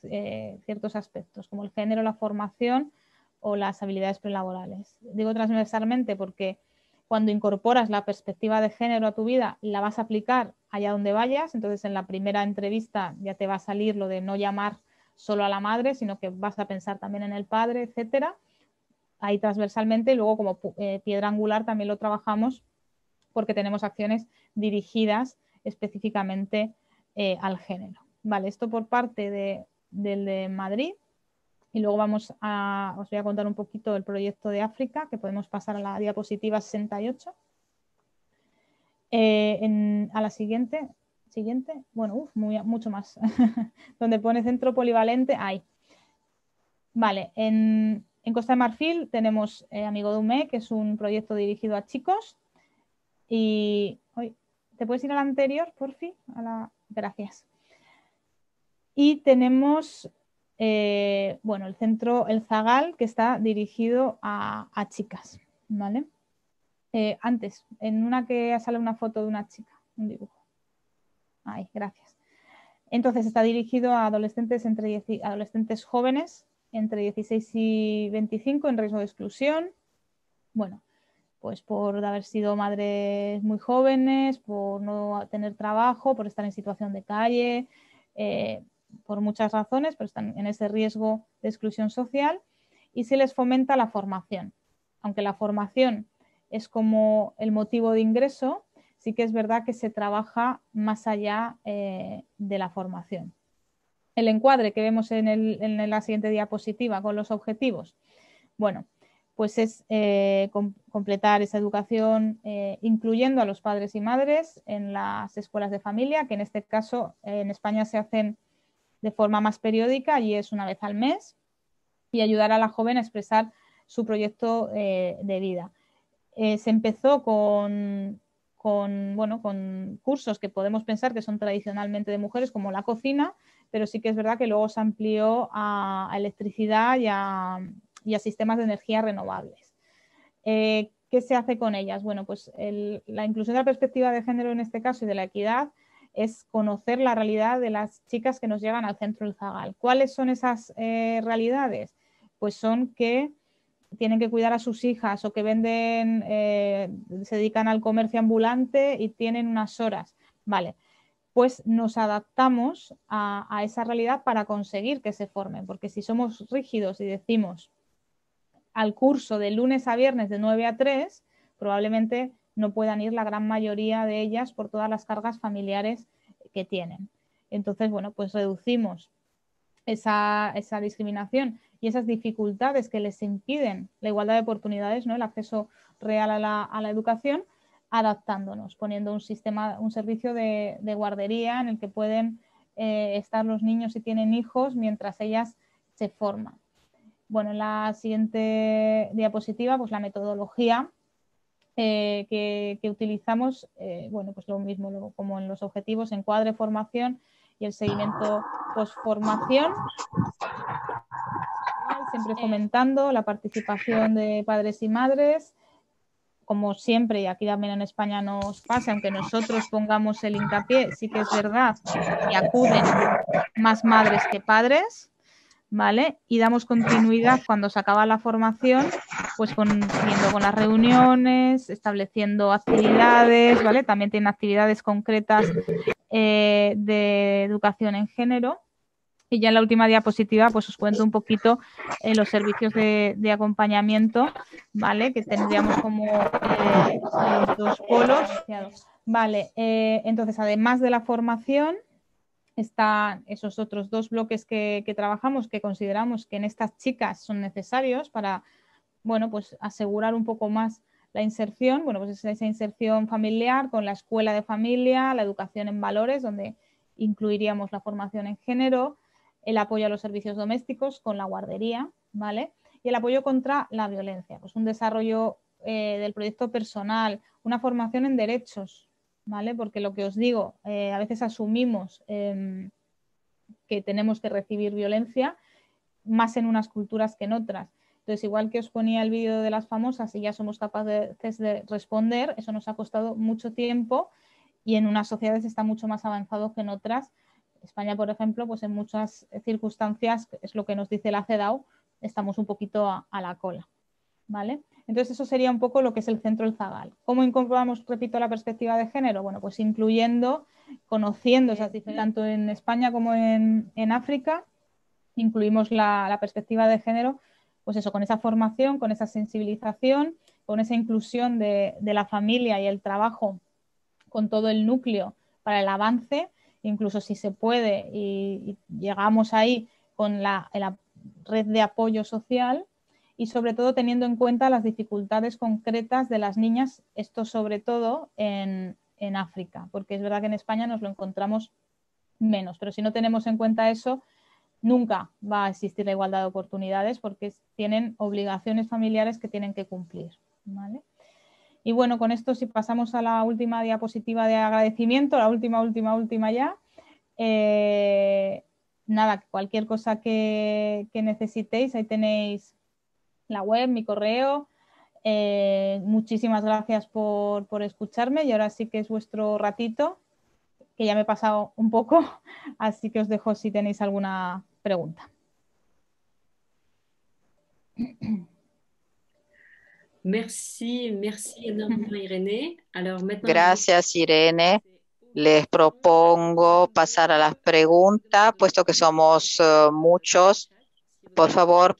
ciertos aspectos como el género, la formación o las habilidades prelaborales. Digo transversalmente porque cuando incorporas la perspectiva de género a tu vida la vas a aplicar allá donde vayas, entonces en la primera entrevista ya te va a salir lo de no llamar solo a la madre, sino que vas a pensar también en el padre, etcétera. Ahí transversalmente, y luego como piedra angular también lo trabajamos porque tenemos acciones dirigidas específicamente al género. Vale, esto por parte del de Madrid. Y luego os voy a contar un poquito el proyecto de África, que podemos pasar a la diapositiva 68. A la siguiente, bueno, mucho más, donde pone centro polivalente, ahí. Vale, en Costa de Marfil tenemos Amigo Dumé, que es un proyecto dirigido a chicos. Y, ¿te puedes ir a la anterior, porfi? Gracias. Y tenemos... bueno, el centro El Zagal, que está dirigido a chicas, ¿vale? Antes, en una que sale una foto de una chica, un dibujo. Ahí, gracias. Entonces está dirigido a adolescentes jóvenes entre 16 y 25 en riesgo de exclusión. Bueno, pues por haber sido madres muy jóvenes, por no tener trabajo, por estar en situación de calle, por muchas razones, pero están en ese riesgo de exclusión social, y se les fomenta la formación. Aunque la formación es como el motivo de ingreso, sí que es verdad que se trabaja más allá de la formación. El encuadre que vemos en la siguiente diapositiva con los objetivos, bueno, pues es completar esa educación incluyendo a los padres y madres en las escuelas de familia, que en este caso en España se hacen de forma más periódica y es una vez al mes, y ayudar a la joven a expresar su proyecto de vida. Se empezó con cursos que podemos pensar que son tradicionalmente de mujeres, como la cocina, pero sí que es verdad que luego se amplió a electricidad y a sistemas de energía renovables. ¿Qué se hace con ellas? Bueno, pues la inclusión de la perspectiva de género en este caso y de la equidad es conocer la realidad de las chicas que nos llegan al centro El Zagal. ¿Cuáles son esas realidades? Pues son que tienen que cuidar a sus hijas o que venden, se dedican al comercio ambulante y tienen unas horas. Vale, pues nos adaptamos a esa realidad para conseguir que se formen, porque si somos rígidos y decimos al curso de lunes a viernes de 9 a 3, probablemente no puedan ir la gran mayoría de ellas por todas las cargas familiares que tienen. Entonces, bueno, pues reducimos esa discriminación y esas dificultades que les impiden la igualdad de oportunidades, ¿no? El acceso real a la educación, adaptándonos, poniendo un servicio de guardería en el que pueden estar los niños si tienen hijos mientras ellas se forman. Bueno, en la siguiente diapositiva, pues la metodología que utilizamos, bueno, pues lo mismo como en los objetivos, encuadre, formación y el seguimiento posformación, siempre fomentando la participación de padres y madres, como siempre, y aquí también en España nos pasa, aunque nosotros pongamos el hincapié, sí que es verdad que acuden más madres que padres, ¿vale? Y damos continuidad cuando se acaba la formación, pues siguiendo con las reuniones, estableciendo actividades, ¿vale? También tienen actividades concretas de educación en género. Y ya en la última diapositiva, pues os cuento un poquito los servicios de acompañamiento, ¿vale? Que tendríamos como los dos polos. Vale, entonces, además de la formación, están esos otros dos bloques que trabajamos, que consideramos que en estas chicas son necesarios para, bueno, pues asegurar un poco más la inserción. Bueno, pues esa inserción familiar con la escuela de familia, la educación en valores, donde incluiríamos la formación en género, el apoyo a los servicios domésticos con la guardería, ¿vale? Y el apoyo contra la violencia, pues un desarrollo del proyecto personal, una formación en derechos, ¿vale? Porque lo que os digo, a veces asumimos que tenemos que recibir violencia, más en unas culturas que en otras. Entonces, igual que os ponía el vídeo de las famosas y ya somos capaces de responder, eso nos ha costado mucho tiempo y en unas sociedades está mucho más avanzado que en otras. España, por ejemplo, pues en muchas circunstancias, es lo que nos dice la CEDAW, estamos un poquito a la cola, ¿vale? Entonces eso sería un poco lo que es el Centro El Zagal. ¿Cómo incorporamos, repito, la perspectiva de género? Bueno, pues incluyendo, conociendo esas diferencias, tanto en España como en África, incluimos la perspectiva de género, pues eso, con esa formación, con esa sensibilización, con esa inclusión de la familia y el trabajo con todo el núcleo para el avance, incluso si se puede y llegamos ahí con la red de apoyo social y sobre todo teniendo en cuenta las dificultades concretas de las niñas, esto sobre todo en África, porque es verdad que en España nos lo encontramos menos, pero si no tenemos en cuenta eso, nunca va a existir la igualdad de oportunidades porque tienen obligaciones familiares que tienen que cumplir, ¿vale? Y bueno, con esto si pasamos a la última diapositiva de agradecimiento, la última ya. Nada, cualquier cosa que necesitéis, ahí tenéis la web, mi correo. Muchísimas gracias por escucharme y ahora sí que es vuestro ratito, que ya me he pasado un poco, así que os dejo si tenéis alguna pregunta. Merci énormément Irene. Alors, Gracias, Irene. Les propongo pasar a las preguntas, puesto que somos muchos. Por favor,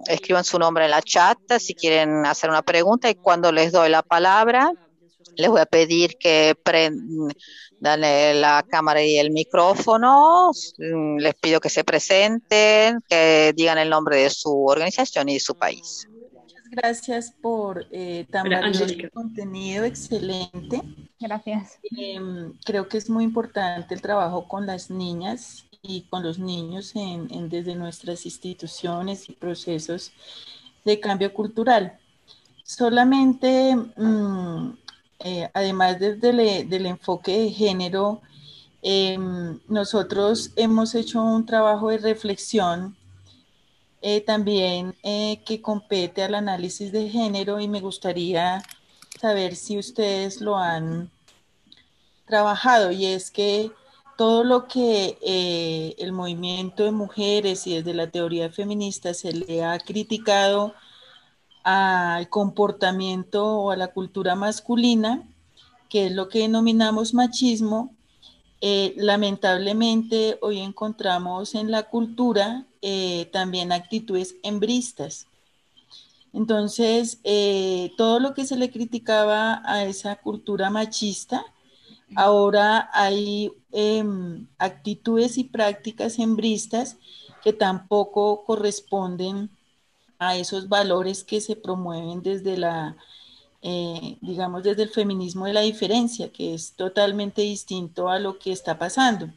escriban su nombre en la chat si quieren hacer una pregunta y cuando les doy la palabra, les voy a pedir que prendan la cámara y el micrófono. Les pido que se presenten, que digan el nombre de su organización y de su país. Gracias por tan valioso contenido, excelente. Gracias. Creo que es muy importante el trabajo con las niñas y con los niños desde nuestras instituciones y procesos de cambio cultural. Solamente, además del enfoque de género, nosotros hemos hecho un trabajo de reflexión también que compete al análisis de género y me gustaría saber si ustedes lo han trabajado, y es que todo lo que el movimiento de mujeres y desde la teoría feminista se le ha criticado al comportamiento o a la cultura masculina, que es lo que denominamos machismo, lamentablemente hoy encontramos en la cultura también actitudes hembristas. Entonces, todo lo que se le criticaba a esa cultura machista, ahora hay actitudes y prácticas hembristas que tampoco corresponden a esos valores que se promueven desde digamos, desde el feminismo de la diferencia, que es totalmente distinto a lo que está pasando.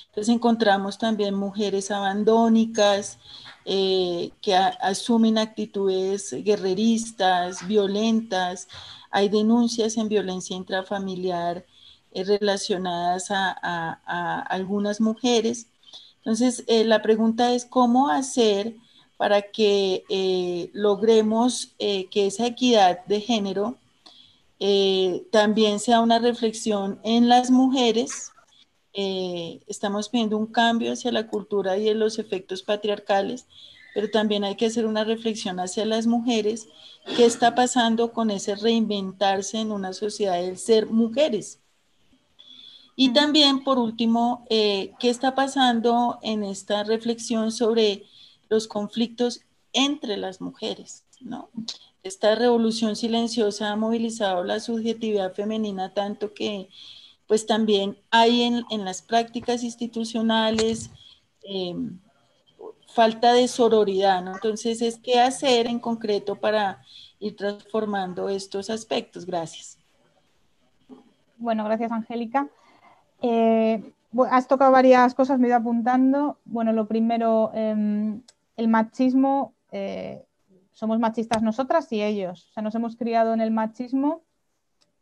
Entonces encontramos también mujeres abandónicas que asumen actitudes guerreristas, violentas. Hay denuncias en violencia intrafamiliar relacionadas a algunas mujeres. Entonces la pregunta es cómo hacer para que logremos que esa equidad de género también sea una reflexión en las mujeres. Estamos pidiendo un cambio hacia la cultura y de los efectos patriarcales, pero también hay que hacer una reflexión hacia las mujeres. ¿Qué está pasando con ese reinventarse en una sociedad del ser mujeres? Y también, por último, ¿qué está pasando en esta reflexión sobre los conflictos entre las mujeres, ¿no? Esta revolución silenciosa ha movilizado la subjetividad femenina tanto que, pues también hay en las prácticas institucionales falta de sororidad, ¿no? Entonces, ¿qué hacer en concreto para ir transformando estos aspectos? Gracias. Bueno, gracias, Angélica. Has tocado varias cosas, me he ido apuntando. Bueno, lo primero, el machismo, somos machistas nosotras y ellos. O sea, nos hemos criado en el machismo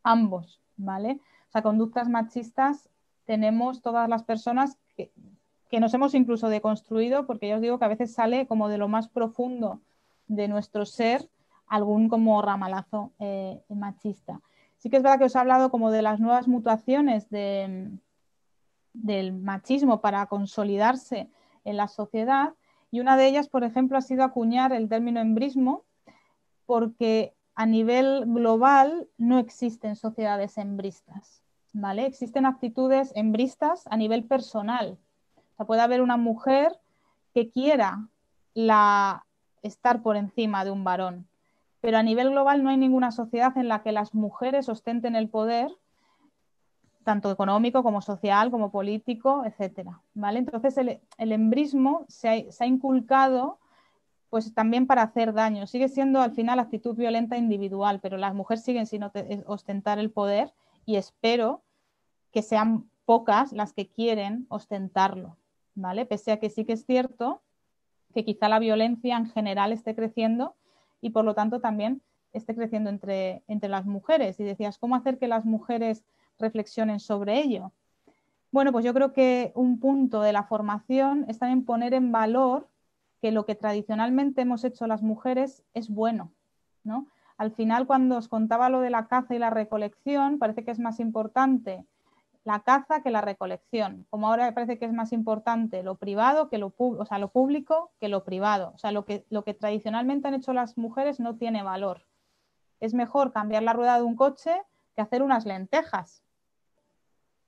ambos, ¿vale? O sea, conductas machistas tenemos todas las personas que nos hemos incluso deconstruido, porque ya os digo que a veces sale como de lo más profundo de nuestro ser algún como ramalazo machista. Sí que es verdad que os he hablado como de las nuevas mutaciones del machismo para consolidarse en la sociedad, y una de ellas, por ejemplo, ha sido acuñar el término embrismo, porque a nivel global no existen sociedades embristas, ¿vale? Existen actitudes embristas a nivel personal. O sea, puede haber una mujer que quiera estar por encima de un varón, pero a nivel global no hay ninguna sociedad en la que las mujeres ostenten el poder, tanto económico como social, como político, etcétera, ¿vale? Entonces el embrismo se ha inculcado pues también para hacer daño. Sigue siendo al final actitud violenta individual, pero las mujeres siguen sin ostentar el poder y espero que sean pocas las que quieren ostentarlo, ¿vale? Pese a que sí que es cierto que quizá la violencia en general esté creciendo y por lo tanto también esté creciendo entre las mujeres. Y decías, ¿cómo hacer que las mujeres reflexionen sobre ello? Bueno, pues yo creo que un punto de la formación es también poner en valor que lo que tradicionalmente hemos hecho las mujeres es bueno, ¿no? Al final, cuando os contaba lo de la caza y la recolección, parece que es más importante la caza que la recolección, como ahora me parece que es más importante lo privado que lo público que lo privado. O sea, lo que tradicionalmente han hecho las mujeres no tiene valor. Es mejor cambiar la rueda de un coche que hacer unas lentejas,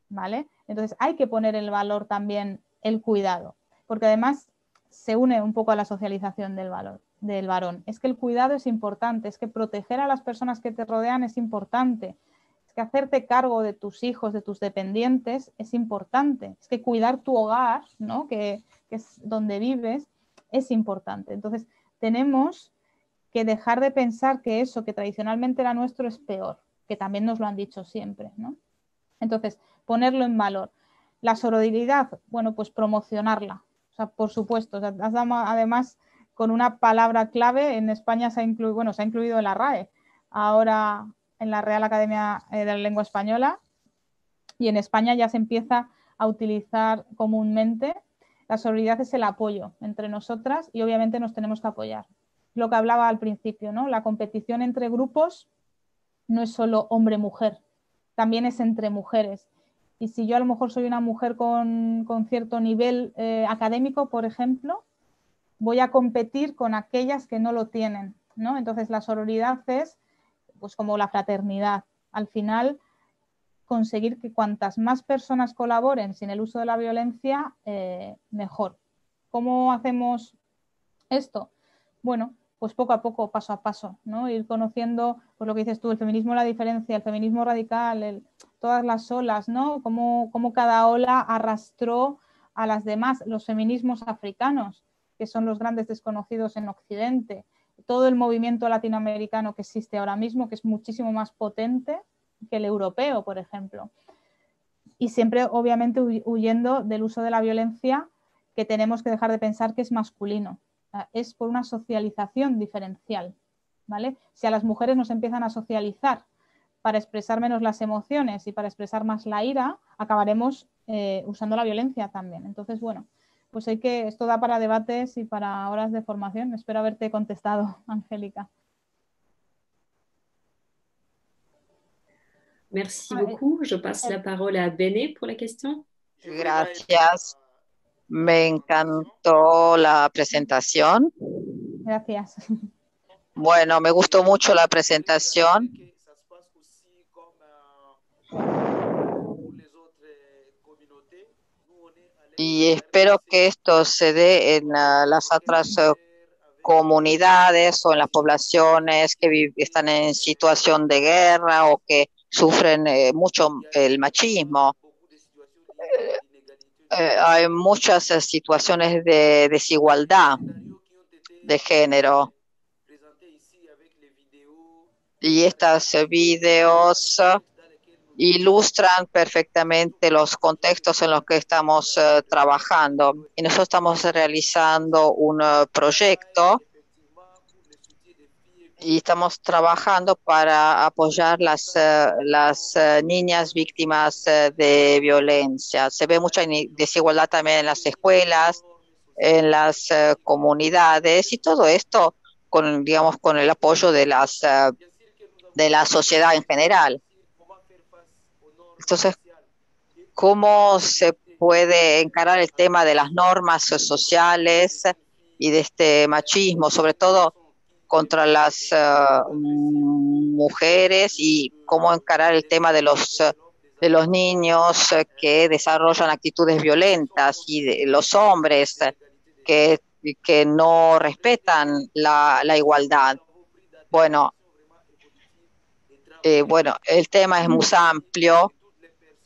¿vale? Entonces hay que poner en valor también el cuidado, porque además se une un poco a la socialización del varón. Es que el cuidado es importante, es que proteger a las personas que te rodean es importante, es que hacerte cargo de tus hijos, de tus dependientes es importante, es que cuidar tu hogar, ¿no? que es donde vives, es importante. Entonces tenemos que dejar de pensar que eso que tradicionalmente era nuestro es peor, que también nos lo han dicho siempre, ¿no? Entonces, ponerlo en valor. La sororidad, bueno, pues promocionarla. O sea, por supuesto, o sea, además con una palabra clave en España se ha incluido en la RAE, ahora en la Real Academia de la Lengua Española, y en España ya se empieza a utilizar comúnmente. La sororidad es el apoyo entre nosotras y obviamente nos tenemos que apoyar. Lo que hablaba al principio, ¿no? La competición entre grupos no es solo hombre-mujer, también es entre mujeres. Y si yo a lo mejor soy una mujer con cierto nivel académico, por ejemplo, voy a competir con aquellas que no lo tienen, ¿no? Entonces la sororidad es pues como la fraternidad. Al final, conseguir que cuantas más personas colaboren sin el uso de la violencia, mejor. ¿Cómo hacemos esto? Bueno, pues poco a poco, paso a paso, ¿no? Ir conociendo, pues lo que dices tú, el feminismo, la diferencia, el feminismo radical, todas las olas, ¿no? Cómo cada ola arrastró a las demás, los feminismos africanos, que son los grandes desconocidos en Occidente, todo el movimiento latinoamericano que existe ahora mismo, que es muchísimo más potente que el europeo, por ejemplo. Y siempre, obviamente, huyendo del uso de la violencia, que tenemos que dejar de pensar que es masculino. Es por una socialización diferencial, ¿vale? Si a las mujeres nos empiezan a socializar para expresar menos las emociones y para expresar más la ira, acabaremos usando la violencia también. Entonces, bueno, pues esto da para debates y para horas de formación. Espero haberte contestado, Angélica. Merci beaucoup. Je passe la parole à Bene pour la question. Gracias. Me encantó la presentación. Gracias. Bueno, me gustó mucho la presentación. Y espero que esto se dé en las otras comunidades o en las poblaciones que están en situación de guerra o que sufren mucho el machismo. Hay muchas situaciones de desigualdad de género. Y estos videos ilustran perfectamente los contextos en los que estamos trabajando. Y nosotros estamos realizando un proyecto y estamos trabajando para apoyar las niñas víctimas de violencia. Se ve mucha desigualdad también en las escuelas, en las comunidades, y todo esto con, digamos, con el apoyo de la sociedad en general. Entonces, ¿cómo se puede encarar el tema de las normas sociales y de este machismo, sobre todo contra las mujeres, y cómo encarar el tema de los niños que desarrollan actitudes violentas y de los hombres que no respetan la igualdad? Bueno, el tema es muy amplio.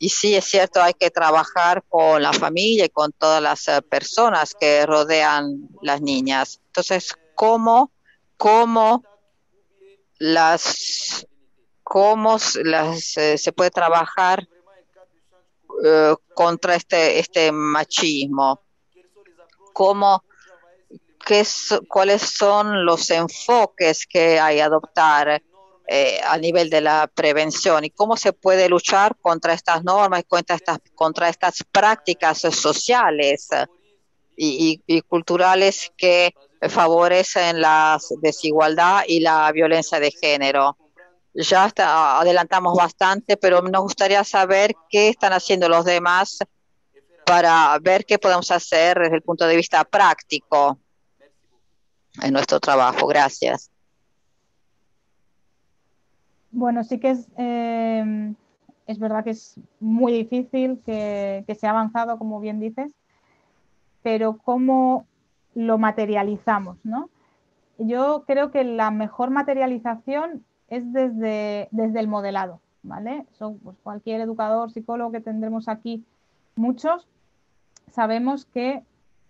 Y sí, es cierto, hay que trabajar con la familia y con todas las personas que rodean las niñas. Entonces, ¿cómo se puede trabajar contra este machismo? ¿Cuáles son los enfoques que hay que adoptar a nivel de la prevención, y cómo se puede luchar contra estas normas y contra estas prácticas sociales y culturales que favorecen la desigualdad y la violencia de género? Ya adelantamos bastante, pero nos gustaría saber qué están haciendo los demás para ver qué podemos hacer desde el punto de vista práctico en nuestro trabajo. Gracias. Bueno, sí que es verdad que es muy difícil, que se ha avanzado, como bien dices, pero ¿cómo lo materializamos, no? Yo creo que la mejor materialización es desde el modelado, ¿vale? Pues cualquier educador, psicólogo que tendremos aquí, muchos, sabemos que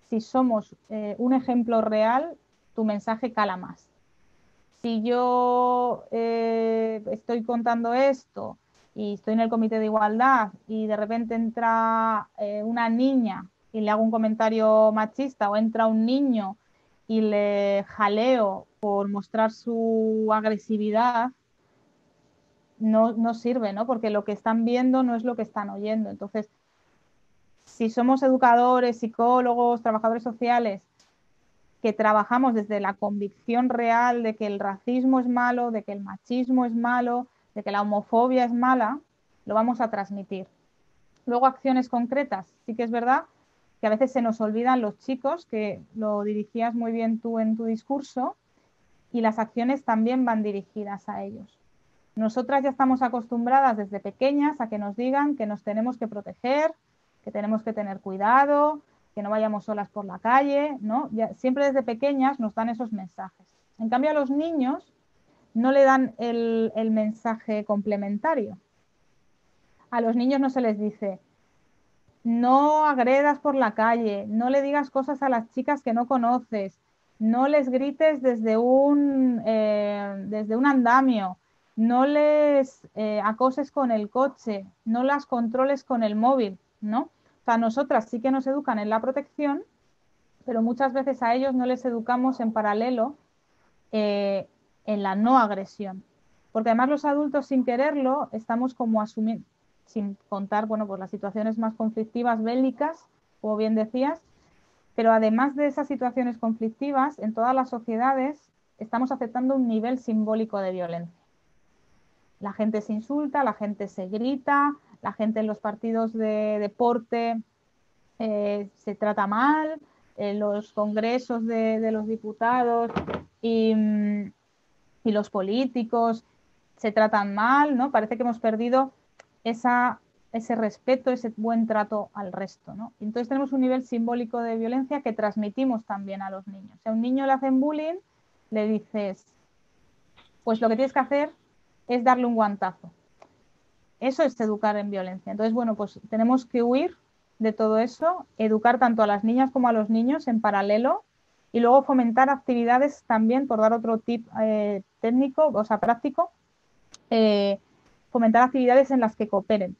si somos un ejemplo real, tu mensaje cala más. Si yo estoy contando esto y estoy en el comité de igualdad y de repente entra una niña y le hago un comentario machista, o entra un niño y le jaleo por mostrar su agresividad, no sirve, ¿no? Porque lo que están viendo no es lo que están oyendo. Entonces, si somos educadores, psicólogos, trabajadores sociales, que trabajamos desde la convicción real de que el racismo es malo, de que el machismo es malo, de que la homofobia es mala, lo vamos a transmitir. Luego, acciones concretas. Sí que es verdad que a veces se nos olvidan los chicos, que lo dirigías muy bien tú en tu discurso, y las acciones también van dirigidas a ellos. Nosotras ya estamos acostumbradas desde pequeñas a que nos digan que nos tenemos que proteger, que tenemos que tener cuidado, que no vayamos solas por la calle, ¿no? Siempre desde pequeñas nos dan esos mensajes. En cambio, a los niños no le dan el mensaje complementario. A los niños no se les dice: no agredas por la calle, no le digas cosas a las chicas que no conoces, no les grites desde un andamio, no les acoses con el coche, no las controles con el móvil, ¿no? O sea, nosotras sí que nos educan en la protección, pero muchas veces a ellos no les educamos en paralelo en la no agresión. Porque además los adultos, sin quererlo, estamos como asumiendo, sin contar, bueno, pues las situaciones más conflictivas, bélicas, como bien decías, pero además de esas situaciones conflictivas, en todas las sociedades estamos aceptando un nivel simbólico de violencia. la gente se insulta, la gente se grita, la gente en los partidos de deporte se trata mal, en los congresos de los diputados y los políticos se tratan mal, ¿no? Parece que hemos perdido ese respeto, ese buen trato al resto, ¿no? Entonces tenemos un nivel simbólico de violencia que transmitimos también a los niños. Si a un niño le hacen bullying, le dices, pues lo que tienes que hacer es darle un guantazo. Eso es educar en violencia. Entonces, bueno, pues tenemos que huir de todo eso, educar tanto a las niñas como a los niños en paralelo y luego fomentar actividades también, por dar otro tip técnico, o sea, práctico, fomentar actividades en las que cooperen,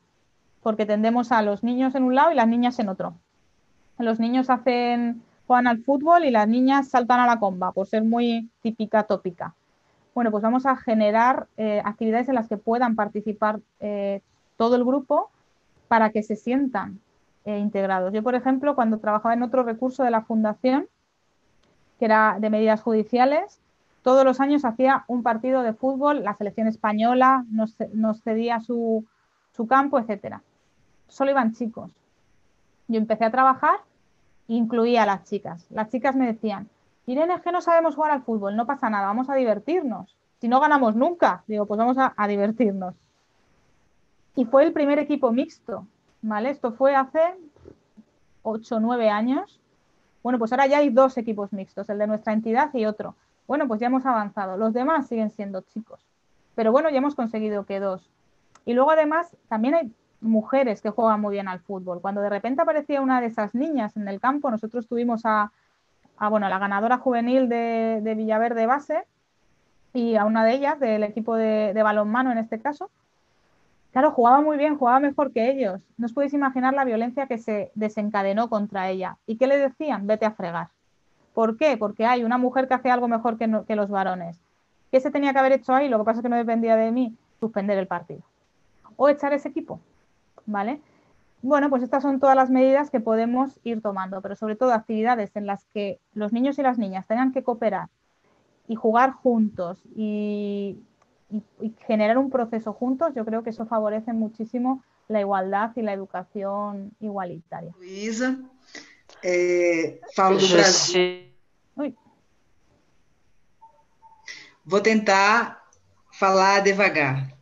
porque tendemos a los niños en un lado y las niñas en otro. Los niños juegan al fútbol y las niñas saltan a la comba, por ser muy típica, tópica. Bueno, pues vamos a generar actividades en las que puedan participar todo el grupo para que se sientan integrados. Yo, por ejemplo, cuando trabajaba en otro recurso de la Fundación, que era de medidas judiciales, todos los años hacía un partido de fútbol, la selección española nos cedía su campo, etcétera. Solo iban chicos. Yo empecé a trabajar, incluía a las chicas. Las chicas me decían, Irene, es que no sabemos jugar al fútbol, no pasa nada, vamos a divertirnos. Si no ganamos nunca, digo, pues vamos a divertirnos. Y fue el primer equipo mixto, ¿vale? Esto fue hace 8 o 9 años. Bueno, pues ahora ya hay 2 equipos mixtos, el de nuestra entidad y otro. Bueno, pues ya hemos avanzado. Los demás siguen siendo chicos. Pero bueno, ya hemos conseguido que 2. Y luego además también hay mujeres que juegan muy bien al fútbol. Cuando de repente aparecía una de esas niñas en el campo, nosotros tuvimos a la ganadora juvenil de Villaverde base y a una de ellas, del equipo de balonmano en este caso. Claro, jugaba muy bien, jugaba mejor que ellos. No os podéis imaginar la violencia que se desencadenó contra ella. ¿Y qué le decían? Vete a fregar. ¿Por qué? Porque hay una mujer que hace algo mejor que los varones. ¿Qué se tenía que haber hecho ahí? Lo que pasa es que no dependía de mí, suspender el partido. O echar ese equipo, ¿vale? Bueno, pues estas son todas las medidas que podemos ir tomando, pero sobre todo actividades en las que los niños y las niñas tengan que cooperar y jugar juntos y generar un proceso juntos, yo creo que eso favorece muchísimo la igualdad y la educación igualitaria. Luísa, falo do Brasil. Vou tentar falar devagar.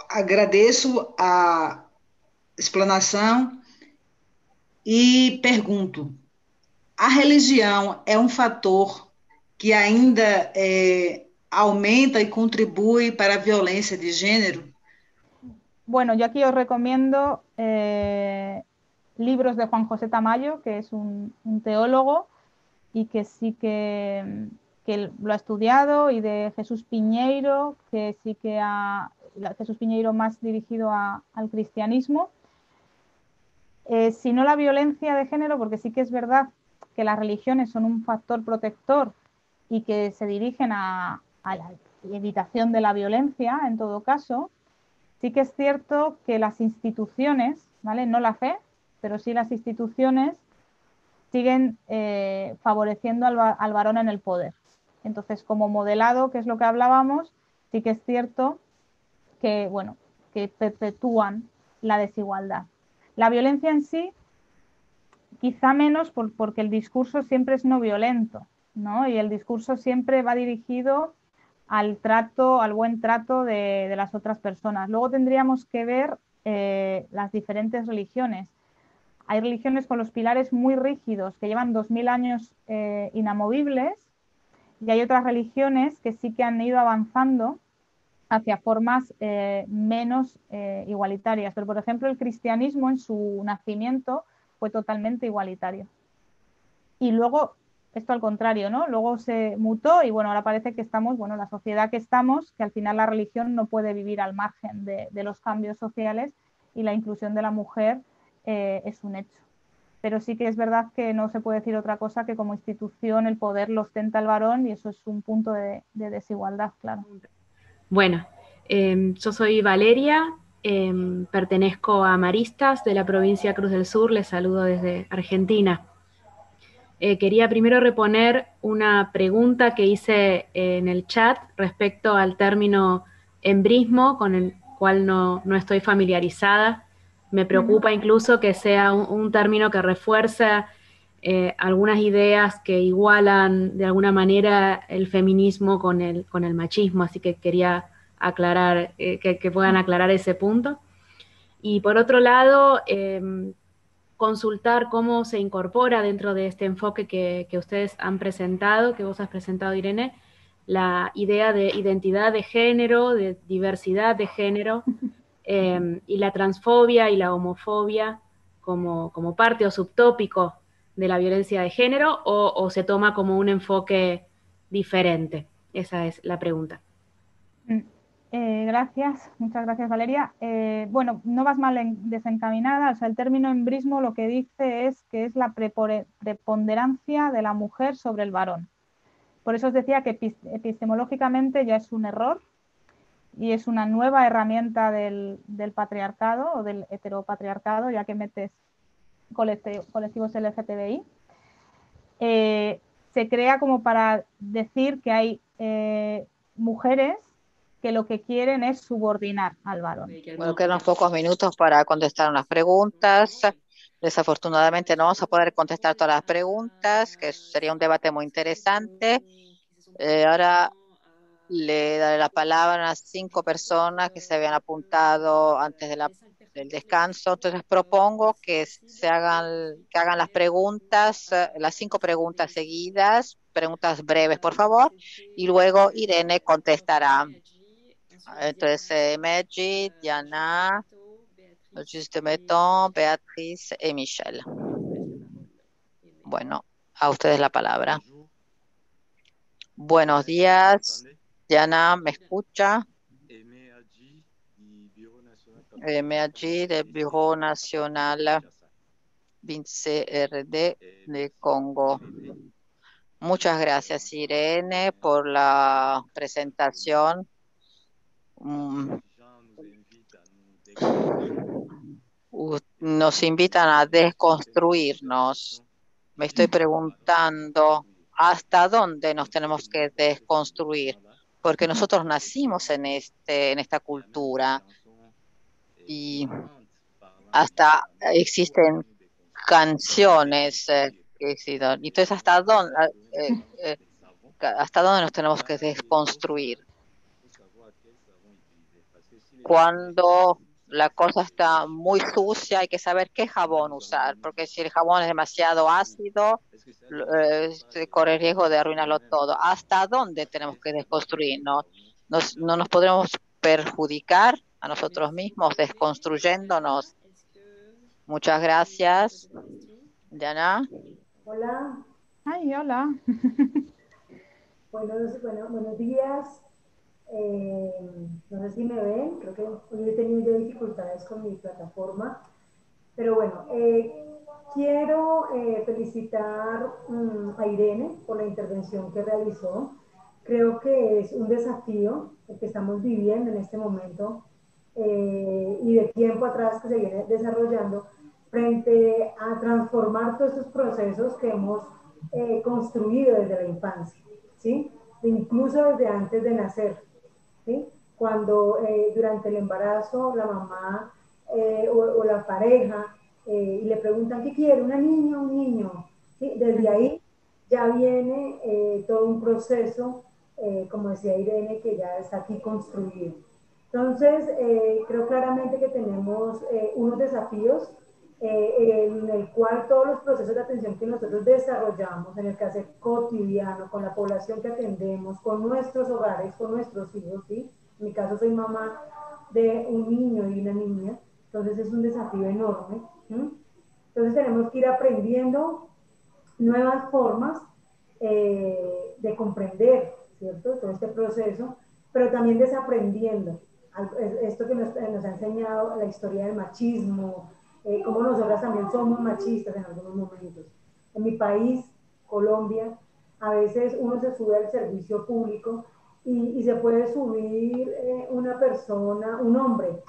Agradeço a explanação e pergunto: a religião é um fator que ainda aumenta y contribuye para la violencia de género? Bueno, yo aquí os recomiendo libros de Juan José Tamayo, que es un teólogo y que sí que lo ha estudiado, y de Jesús Piñeiro, que sí que Jesús Piñeiro más dirigido al cristianismo. Si no la violencia de género, porque sí que es verdad que las religiones son un factor protector y que se dirigen a la evitación de la violencia, en todo caso, sí que es cierto que las instituciones, ¿vale? No la fe, pero sí las instituciones siguen favoreciendo al varón en el poder. Entonces, como modelado, que es lo que hablábamos, sí que es cierto que, bueno, que perpetúan la desigualdad. La violencia en sí, quizá menos porque el discurso siempre es no violento, ¿no? Y el discurso siempre va dirigido al buen trato de las otras personas. Luego tendríamos que ver las diferentes religiones. Hay religiones con los pilares muy rígidos que llevan 2000 años inamovibles, y hay otras religiones que sí que han ido avanzando hacia formas menos igualitarias. Pero, por ejemplo, el cristianismo en su nacimiento fue totalmente igualitario. Y luego, esto al contrario, ¿no? Luego se mutó y, bueno, ahora parece que estamos, bueno, la sociedad que estamos, que al final la religión no puede vivir al margen de los cambios sociales, y la inclusión de la mujer es un hecho. Pero sí que es verdad que no se puede decir otra cosa que como institución el poder lo ostenta el varón, y eso es un punto de desigualdad, claro. Bueno, yo soy Valeria, pertenezco a Maristas de la provincia Cruz del Sur, les saludo desde Argentina. quería primero reponer una pregunta que hice en el chat respecto al término embrismo, con el cual no estoy familiarizada. Me preocupa incluso que sea un término que refuerza algunas ideas que igualan de alguna manera el feminismo con el machismo, así que quería aclarar, que puedan aclarar ese punto. Y por otro lado, consultar cómo se incorpora dentro de este enfoque que ustedes han presentado, que vos has presentado, Irene, la idea de identidad de género, de diversidad de género, y la transfobia y la homofobia como parte o subtópico de la violencia de género, o se toma como un enfoque diferente. Esa es la pregunta. Gracias, muchas gracias, Valeria. Bueno, no vas mal desencaminada. O sea, el término embrismo lo que dice es que es la preponderancia de la mujer sobre el varón. Por eso os decía que epistemológicamente ya es un error y es una nueva herramienta del patriarcado o del heteropatriarcado, ya que metes colectivos LGTBI. Se crea como para decir que hay mujeres que lo que quieren es subordinar al varón. Bueno, quedan pocos minutos para contestar unas preguntas. Desafortunadamente no vamos a poder contestar todas las preguntas, que sería un debate muy interesante. Ahora le daré la palabra a unas 5 personas que se habían apuntado antes del descanso. Entonces propongo que hagan las preguntas, las 5 preguntas seguidas, preguntas breves, por favor, y luego Irene contestará. Entonces, Maggie, Diana, Juste Meton, Beatriz y Michelle. Bueno, a ustedes la palabra. Buenos días. Diana, ¿me escucha? Maggie del Bureau Nacional BINCRD de Congo. Muchas gracias, Irene, por la presentación. Nos invitan a desconstruirnos. Me estoy preguntando hasta dónde nos tenemos que desconstruir, porque nosotros nacimos en esta cultura y hasta existen canciones que existen. Entonces, ¿hasta dónde nos tenemos que desconstruir? Cuando la cosa está muy sucia, hay que saber qué jabón usar, porque si el jabón es demasiado ácido, corre el riesgo de arruinarlo todo. ¿Hasta dónde tenemos que desconstruirnos? No nos podremos perjudicar a nosotros mismos desconstruyéndonos. Muchas gracias. Diana. Hola. Ay, hola. Buenos días. No sé si me ven, creo que hoy he tenido yo dificultades con mi plataforma, pero bueno, quiero felicitar a Irene por la intervención que realizó. Creo que es un desafío el que estamos viviendo en este momento y de tiempo atrás que se viene desarrollando frente a transformar todos estos procesos que hemos construido desde la infancia, ¿sí? Incluso desde antes de nacer. ¿Sí? Cuando durante el embarazo la mamá o la pareja y le preguntan ¿qué quiere? ¿Una niña o un niño? ¿Sí? Desde ahí ya viene todo un proceso, como decía Irene, que ya está aquí construido. Entonces, creo claramente que tenemos unos desafíos en el cual todos los procesos de atención que nosotros desarrollamos en el quehacer cotidiano, con la población que atendemos, con nuestros hogares, con nuestros hijos, ¿sí? En mi caso soy mamá de un niño y una niña, entonces es un desafío enorme. Entonces tenemos que ir aprendiendo nuevas formas de comprender, ¿cierto? Todo este proceso, pero también desaprendiendo esto que nos ha enseñado la historia del machismo, como nosotras también somos machistas en algunos momentos. En mi país, Colombia, a veces uno se sube al servicio público y se puede subir una persona, un hombre,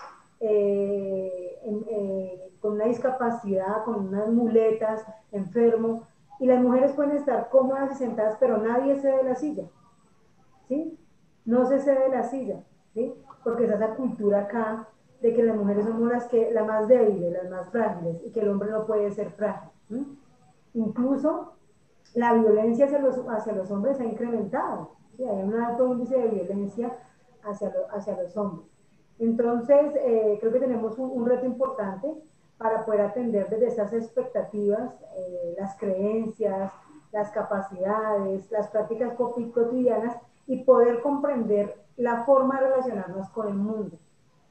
con una discapacidad, con unas muletas, enfermo, Y las mujeres pueden estar cómodas y sentadas, pero nadie cede la silla, ¿sí? No se cede la silla, ¿sí? Porque es esa cultura acá de que las mujeres somos las más débiles, las más frágiles, y que el hombre no puede ser frágil, ¿sí? Incluso la violencia hacia los hombres ha incrementado, ¿sí? Hay un alto índice de violencia hacia los hombres. Entonces, creo que tenemos un reto importante para poder atender desde esas expectativas, las creencias, las capacidades, las prácticas cotidianas y poder comprender la forma de relacionarnos con el mundo.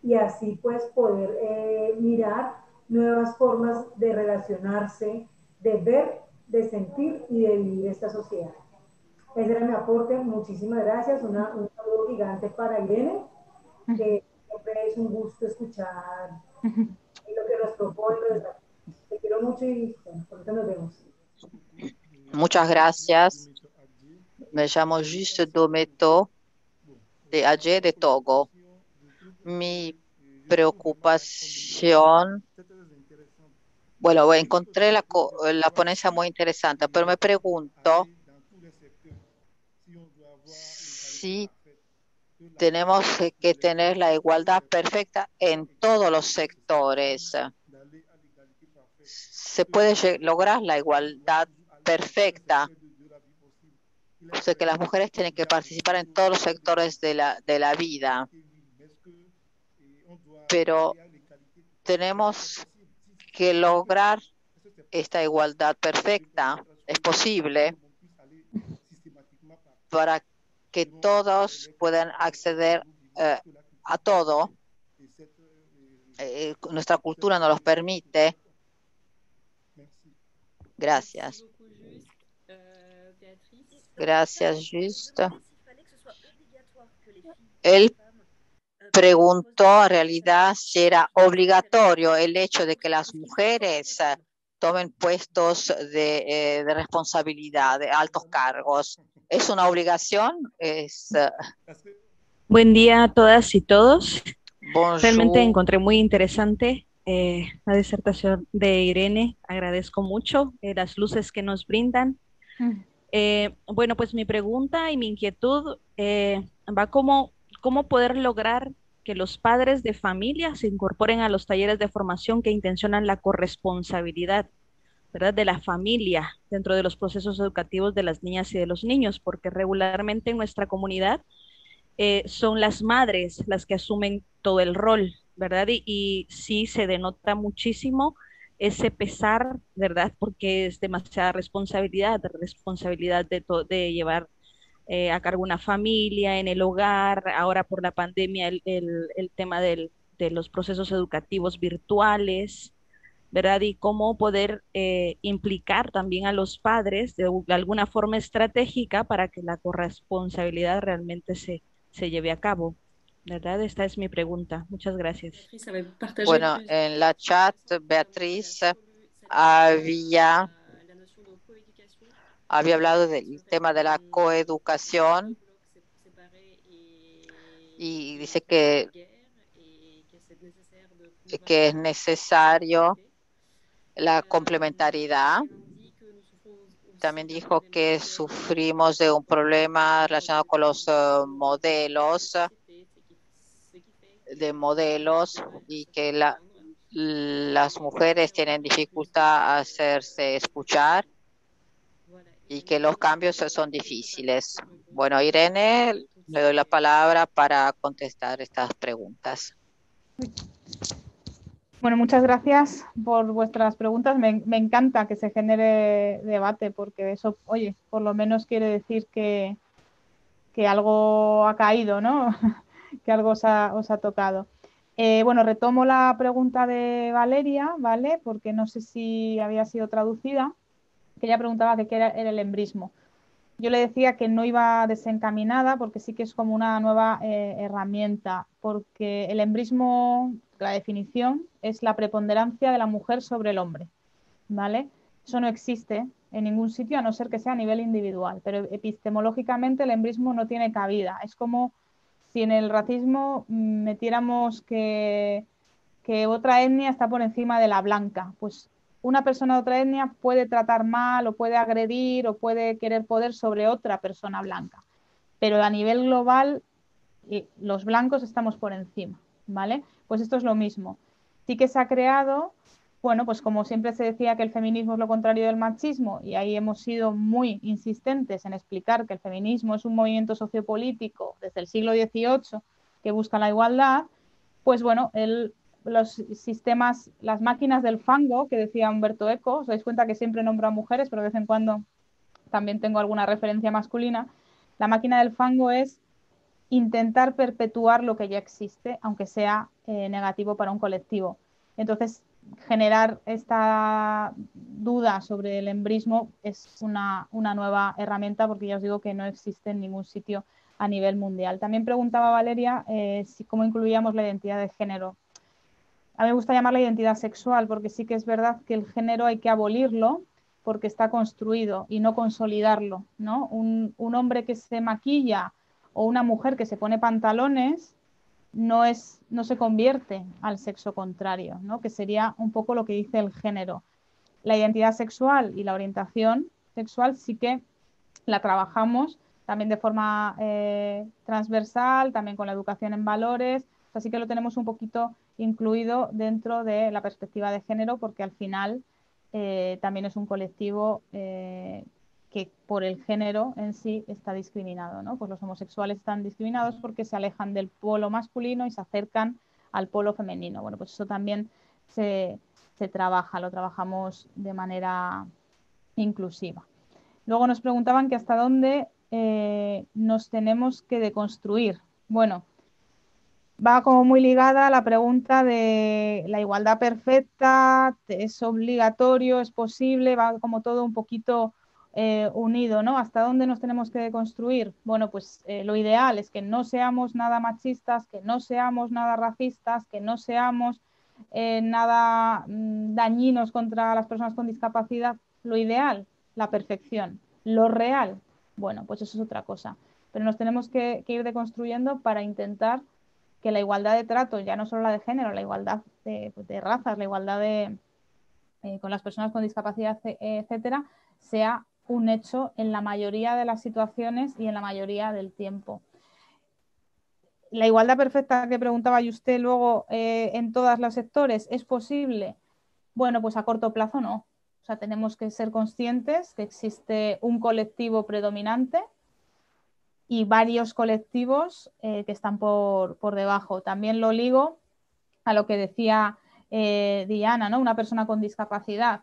Y así pues poder mirar nuevas formas de relacionarse, de ver, de sentir y de vivir esta sociedad. Ese era mi aporte, muchísimas gracias, un saludo gigante para Irene, que siempre es un gusto escuchar lo que nos propone. Te quiero mucho y bueno, pronto nos vemos. Muchas gracias. Me llamo Juste Dometo de Aje de Togo. Mi preocupación, bueno, encontré la ponencia muy interesante, pero me pregunto si tenemos que tener la igualdad perfecta en todos los sectores. Se puede lograr la igualdad perfecta. O sea, que las mujeres tienen que participar en todos los sectores de la vida. Pero tenemos que lograr esta igualdad perfecta. Es posible para que todos puedan acceder a todo. Nuestra cultura nos lo permite. Gracias. Gracias, Juste. Él preguntó en realidad si era obligatorio el hecho de que las mujeres tomen puestos de responsabilidad, de altos cargos. ¿Es una obligación? Buen día a todas y todos. Bonjour. Realmente encontré muy interesante la disertación de Irene. Agradezco mucho las luces que nos brindan. Bueno, pues mi pregunta y mi inquietud va cómo poder lograr que los padres de familia se incorporen a los talleres de formación que intencionan la corresponsabilidad, ¿verdad?, de la familia dentro de los procesos educativos de las niñas y de los niños, porque regularmente en nuestra comunidad son las madres las que asumen todo el rol, ¿verdad? Y sí se denota muchísimo ese pesar, ¿verdad? Porque es demasiada responsabilidad de llevar a cargo una familia en el hogar, ahora por la pandemia el tema de los procesos educativos virtuales, ¿verdad? Y cómo poder implicar también a los padres de alguna forma estratégica para que la corresponsabilidad realmente se lleve a cabo, ¿verdad? Esta es mi pregunta. Muchas gracias. Bueno, en la chat Beatriz había hablado del tema de la coeducación y dice que es necesario la complementariedad. También dijo que sufrimos de un problema relacionado con los modelos y que las mujeres tienen dificultad a hacerse escuchar y que los cambios son difíciles. Bueno, Irene, le doy la palabra para contestar estas preguntas. Bueno, muchas gracias por vuestras preguntas. Me encanta que se genere debate porque eso, oye, por lo menos quiere decir que algo ha caído, ¿no? Que algo os ha tocado. Bueno, retomo la pregunta de Valeria, ¿vale? Porque no sé si había sido traducida, que ella preguntaba qué era el embrismo. Yo le decía que no iba desencaminada porque sí que es como una nueva herramienta, porque el embrismo, la definición, es la preponderancia de la mujer sobre el hombre, ¿vale? Eso no existe en ningún sitio a no ser que sea a nivel individual, pero epistemológicamente el embrismo no tiene cabida. Es como si en el racismo metiéramos que otra etnia está por encima de la blanca, pues una persona de otra etnia puede tratar mal o puede agredir o puede querer poder sobre otra persona blanca. Pero a nivel global, los blancos estamos por encima, ¿vale? Pues esto es lo mismo. Sí que se ha creado, bueno, pues como siempre se decía que el feminismo es lo contrario del machismo, y ahí hemos sido muy insistentes en explicar que el feminismo es un movimiento sociopolítico desde el siglo XVIII que busca la igualdad, pues bueno, los sistemas, las máquinas del fango, que decía Humberto Eco, os dais cuenta que siempre nombro a mujeres, pero de vez en cuando también tengo alguna referencia masculina. La máquina del fango es intentar perpetuar lo que ya existe, aunque sea negativo para un colectivo. Entonces, generar esta duda sobre el embrismo es una nueva herramienta, porque ya os digo que no existe en ningún sitio a nivel mundial. También preguntaba Valeria cómo incluíamos la identidad de género. A mí me gusta llamarla identidad sexual, porque sí que es verdad que el género hay que abolirlo porque está construido y no consolidarlo, ¿no? Un hombre que se maquilla o una mujer que se pone pantalones no se convierte al sexo contrario, ¿no? Que sería un poco lo que dice el género. La identidad sexual y la orientación sexual sí que la trabajamos también de forma transversal, también con la educación en valores, así que lo tenemos un poquito incluido dentro de la perspectiva de género, porque al final también es un colectivo que por el género en sí está discriminado, ¿no? Pues los homosexuales están discriminados porque se alejan del polo masculino y se acercan al polo femenino. Bueno, pues eso también se trabaja, lo trabajamos de manera inclusiva. Luego nos preguntaban que hasta dónde nos tenemos que deconstruir. Bueno, va como muy ligada a la pregunta de la igualdad perfecta, es obligatorio, es posible, va como todo un poquito unido, ¿no? ¿Hasta dónde nos tenemos que deconstruir? Bueno, pues lo ideal es que no seamos nada machistas, que no seamos nada racistas, que no seamos nada dañinos contra las personas con discapacidad. Lo ideal, la perfección. Lo real, bueno, pues eso es otra cosa. Pero nos tenemos que ir deconstruyendo para intentar que la igualdad de trato, ya no solo la de género, la igualdad de razas, la igualdad con las personas con discapacidad, etcétera, sea un hecho en la mayoría de las situaciones y en la mayoría del tiempo. La igualdad perfecta que preguntaba usted luego en todos los sectores, ¿es posible? Bueno, pues a corto plazo no. O sea, tenemos que ser conscientes que existe un colectivo predominante y varios colectivos que están por debajo. También lo ligo a lo que decía Diana, ¿no? Una persona con discapacidad.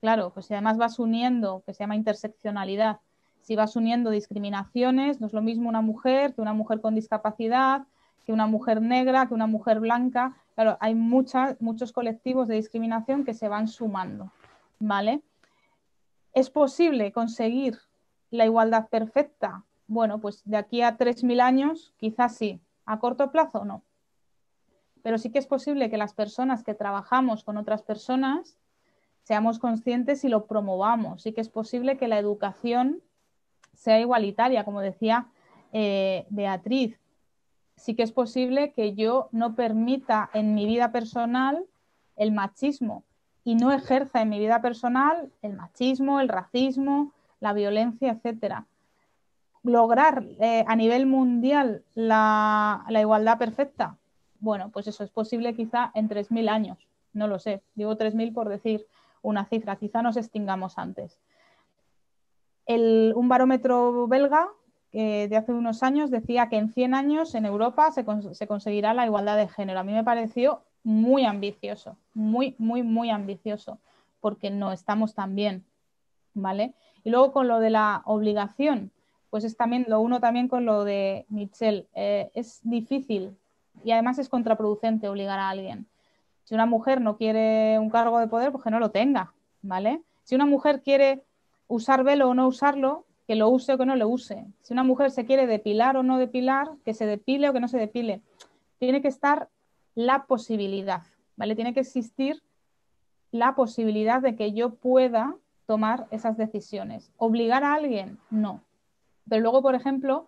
Claro, pues si además vas uniendo, que se llama interseccionalidad, si vas uniendo discriminaciones, no es lo mismo una mujer que una mujer con discapacidad, que una mujer negra, que una mujer blanca. Claro, hay muchos colectivos de discriminación que se van sumando, ¿vale? ¿Es posible conseguir la igualdad perfecta? Bueno, pues de aquí a 3.000 años quizás sí, a corto plazo no. Pero sí que es posible que las personas que trabajamos con otras personas seamos conscientes y lo promovamos. Sí que es posible que la educación sea igualitaria, como decía Beatriz. Sí que es posible que yo no permita en mi vida personal el machismo y no ejerza en mi vida personal el machismo, el racismo, la violencia, etcétera. Lograr a nivel mundial la igualdad perfecta, bueno, pues eso es posible quizá en 3.000 años, no lo sé, digo 3.000 por decir una cifra, quizá nos extingamos antes. Un barómetro belga de hace unos años decía que en 100 años en Europa se conseguirá la igualdad de género. A mí me pareció muy ambicioso, muy, muy, muy ambicioso, porque no estamos tan bien, ¿vale? Y luego con lo de la obligación, pues es también lo uno también con lo de Michelle. Es difícil y además es contraproducente obligar a alguien. Si una mujer no quiere un cargo de poder, pues que no lo tenga, ¿vale? Si una mujer quiere usar velo o no usarlo, que lo use o que no lo use. Si una mujer se quiere depilar o no depilar, que se depile o que no se depile. Tiene que estar la posibilidad, ¿vale? Tiene que existir la posibilidad de que yo pueda tomar esas decisiones. ¿Obligar a alguien? No. Pero luego, por ejemplo,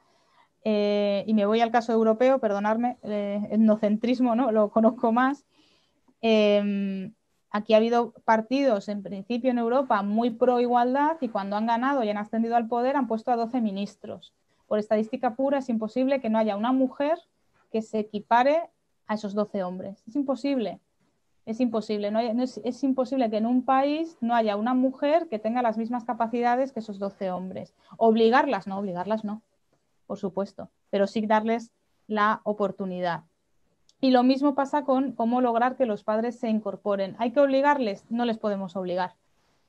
y me voy al caso europeo, perdonadme, etnocentrismo, ¿no? Lo conozco más. Aquí ha habido partidos, en principio en Europa, muy pro igualdad y cuando han ganado y han ascendido al poder han puesto a 12 ministros. Por estadística pura es imposible que no haya una mujer que se equipare a esos 12 hombres. Es imposible. Es imposible. Es imposible que en un país no haya una mujer que tenga las mismas capacidades que esos 12 hombres. Obligarlas no, por supuesto, pero sí darles la oportunidad. Y lo mismo pasa con cómo lograr que los padres se incorporen. ¿Hay que obligarles? No les podemos obligar,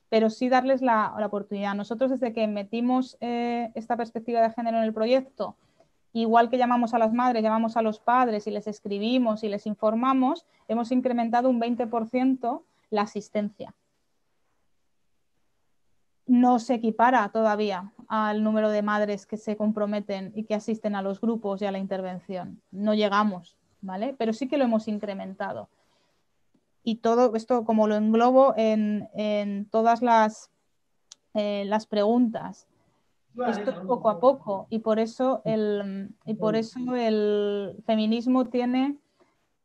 pero sí darles la oportunidad. Nosotros desde que metimos esta perspectiva de género en el proyecto, igual que llamamos a las madres, llamamos a los padres y les escribimos y les informamos, hemos incrementado un 20% la asistencia. No se equipara todavía al número de madres que se comprometen y que asisten a los grupos y a la intervención. No llegamos, ¿vale? Pero sí que lo hemos incrementado. Y todo esto, como lo englobo en todas las preguntas, esto es poco a poco y por eso el feminismo tiene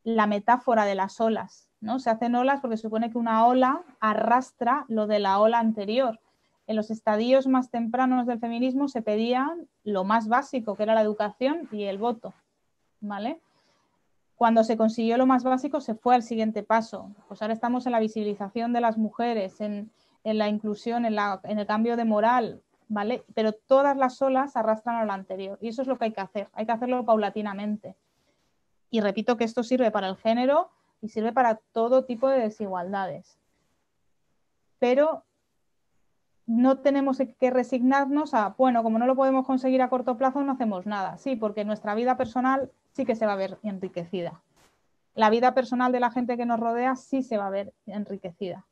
la metáfora de las olas, ¿no? Se hacen olas porque se supone que una ola arrastra lo de la ola anterior. En los estadios más tempranos del feminismo se pedía lo más básico, que era la educación y el voto, ¿vale? Cuando se consiguió lo más básico se fue al siguiente paso. Pues ahora estamos en la visibilización de las mujeres, en la inclusión, en el cambio de moral, ¿vale? Pero todas las olas arrastran a lo anterior y eso es lo que hay que hacerlo paulatinamente. Y repito que esto sirve para el género y sirve para todo tipo de desigualdades. Pero no tenemos que resignarnos a, bueno, como no lo podemos conseguir a corto plazo, no hacemos nada. Sí, porque nuestra vida personal sí que se va a ver enriquecida. La vida personal de la gente que nos rodea sí se va a ver enriquecida.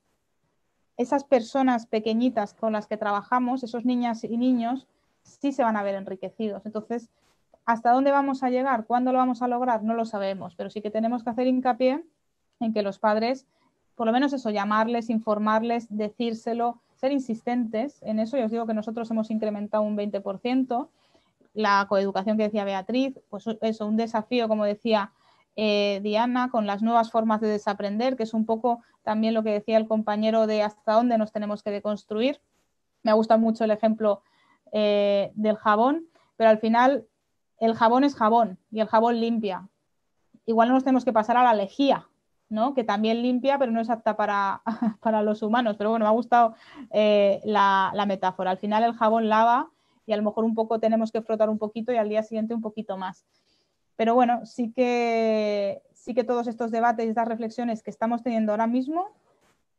Esas personas pequeñitas con las que trabajamos, esos niñas y niños, sí se van a ver enriquecidos. Entonces, ¿hasta dónde vamos a llegar? ¿Cuándo lo vamos a lograr? No lo sabemos, pero sí que tenemos que hacer hincapié en que los padres, por lo menos eso, llamarles, informarles, decírselo, ser insistentes en eso. Yo os digo que nosotros hemos incrementado un 20%. La coeducación que decía Beatriz, pues eso, un desafío, como decía Diana, con las nuevas formas de desaprender, que es un poco también lo que decía el compañero de hasta dónde nos tenemos que deconstruir. Me gusta mucho el ejemplo del jabón, pero al final el jabón es jabón y el jabón limpia. Igual no nos tenemos que pasar a la lejía, ¿no? Que también limpia, pero no es apta para los humanos. Pero bueno, me ha gustado la metáfora. Al final el jabón lava y a lo mejor un poco tenemos que frotar un poquito y al día siguiente un poquito más. Pero bueno, sí que todos estos debates y estas reflexiones que estamos teniendo ahora mismo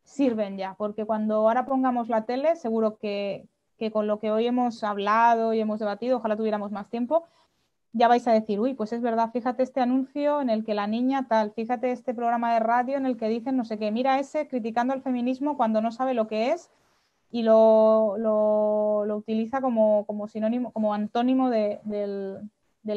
sirven ya, porque cuando ahora pongamos la tele, seguro que con lo que hoy hemos hablado y hemos debatido, ojalá tuviéramos más tiempo, ya vais a decir, uy, pues es verdad, fíjate este anuncio en el que la niña tal, fíjate este programa de radio en el que dicen no sé qué, mira ese criticando al feminismo cuando no sabe lo que es y lo utiliza como sinónimo, como antónimo del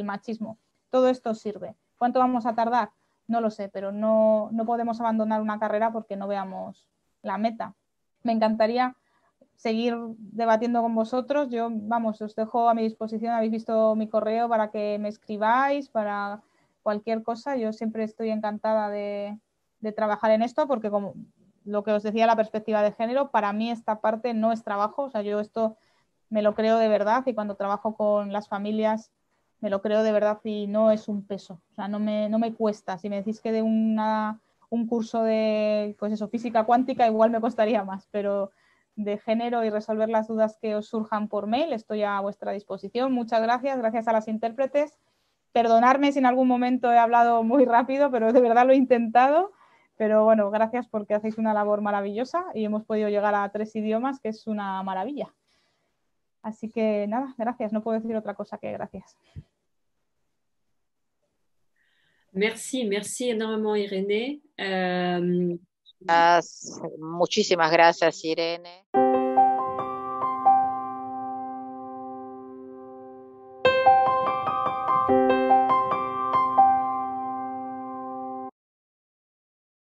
machismo. Todo esto sirve. ¿Cuánto vamos a tardar? No lo sé, pero no podemos abandonar una carrera porque no veamos la meta. Me encantaría seguir debatiendo con vosotros. Yo, vamos, os dejo a mi disposición. Habéis visto mi correo para que me escribáis, para cualquier cosa. Yo siempre estoy encantada de trabajar en esto porque, como lo que os decía, la perspectiva de género, para mí esta parte no es trabajo. O sea, yo esto me lo creo de verdad y cuando trabajo con las familias me lo creo de verdad y no es un peso. O sea, no me cuesta. Si me decís que de un curso de, pues eso, física cuántica, igual me costaría más, pero de género y resolver las dudas que os surjan por mail, estoy a vuestra disposición. Muchas gracias, gracias a las intérpretes. Perdonadme si en algún momento he hablado muy rápido, pero de verdad lo he intentado. Pero bueno, gracias porque hacéis una labor maravillosa y hemos podido llegar a 3 idiomas, que es una maravilla. Así que nada, gracias. No puedo decir otra cosa que gracias. Merci énormément, Irene. Muchísimas gracias, Irene.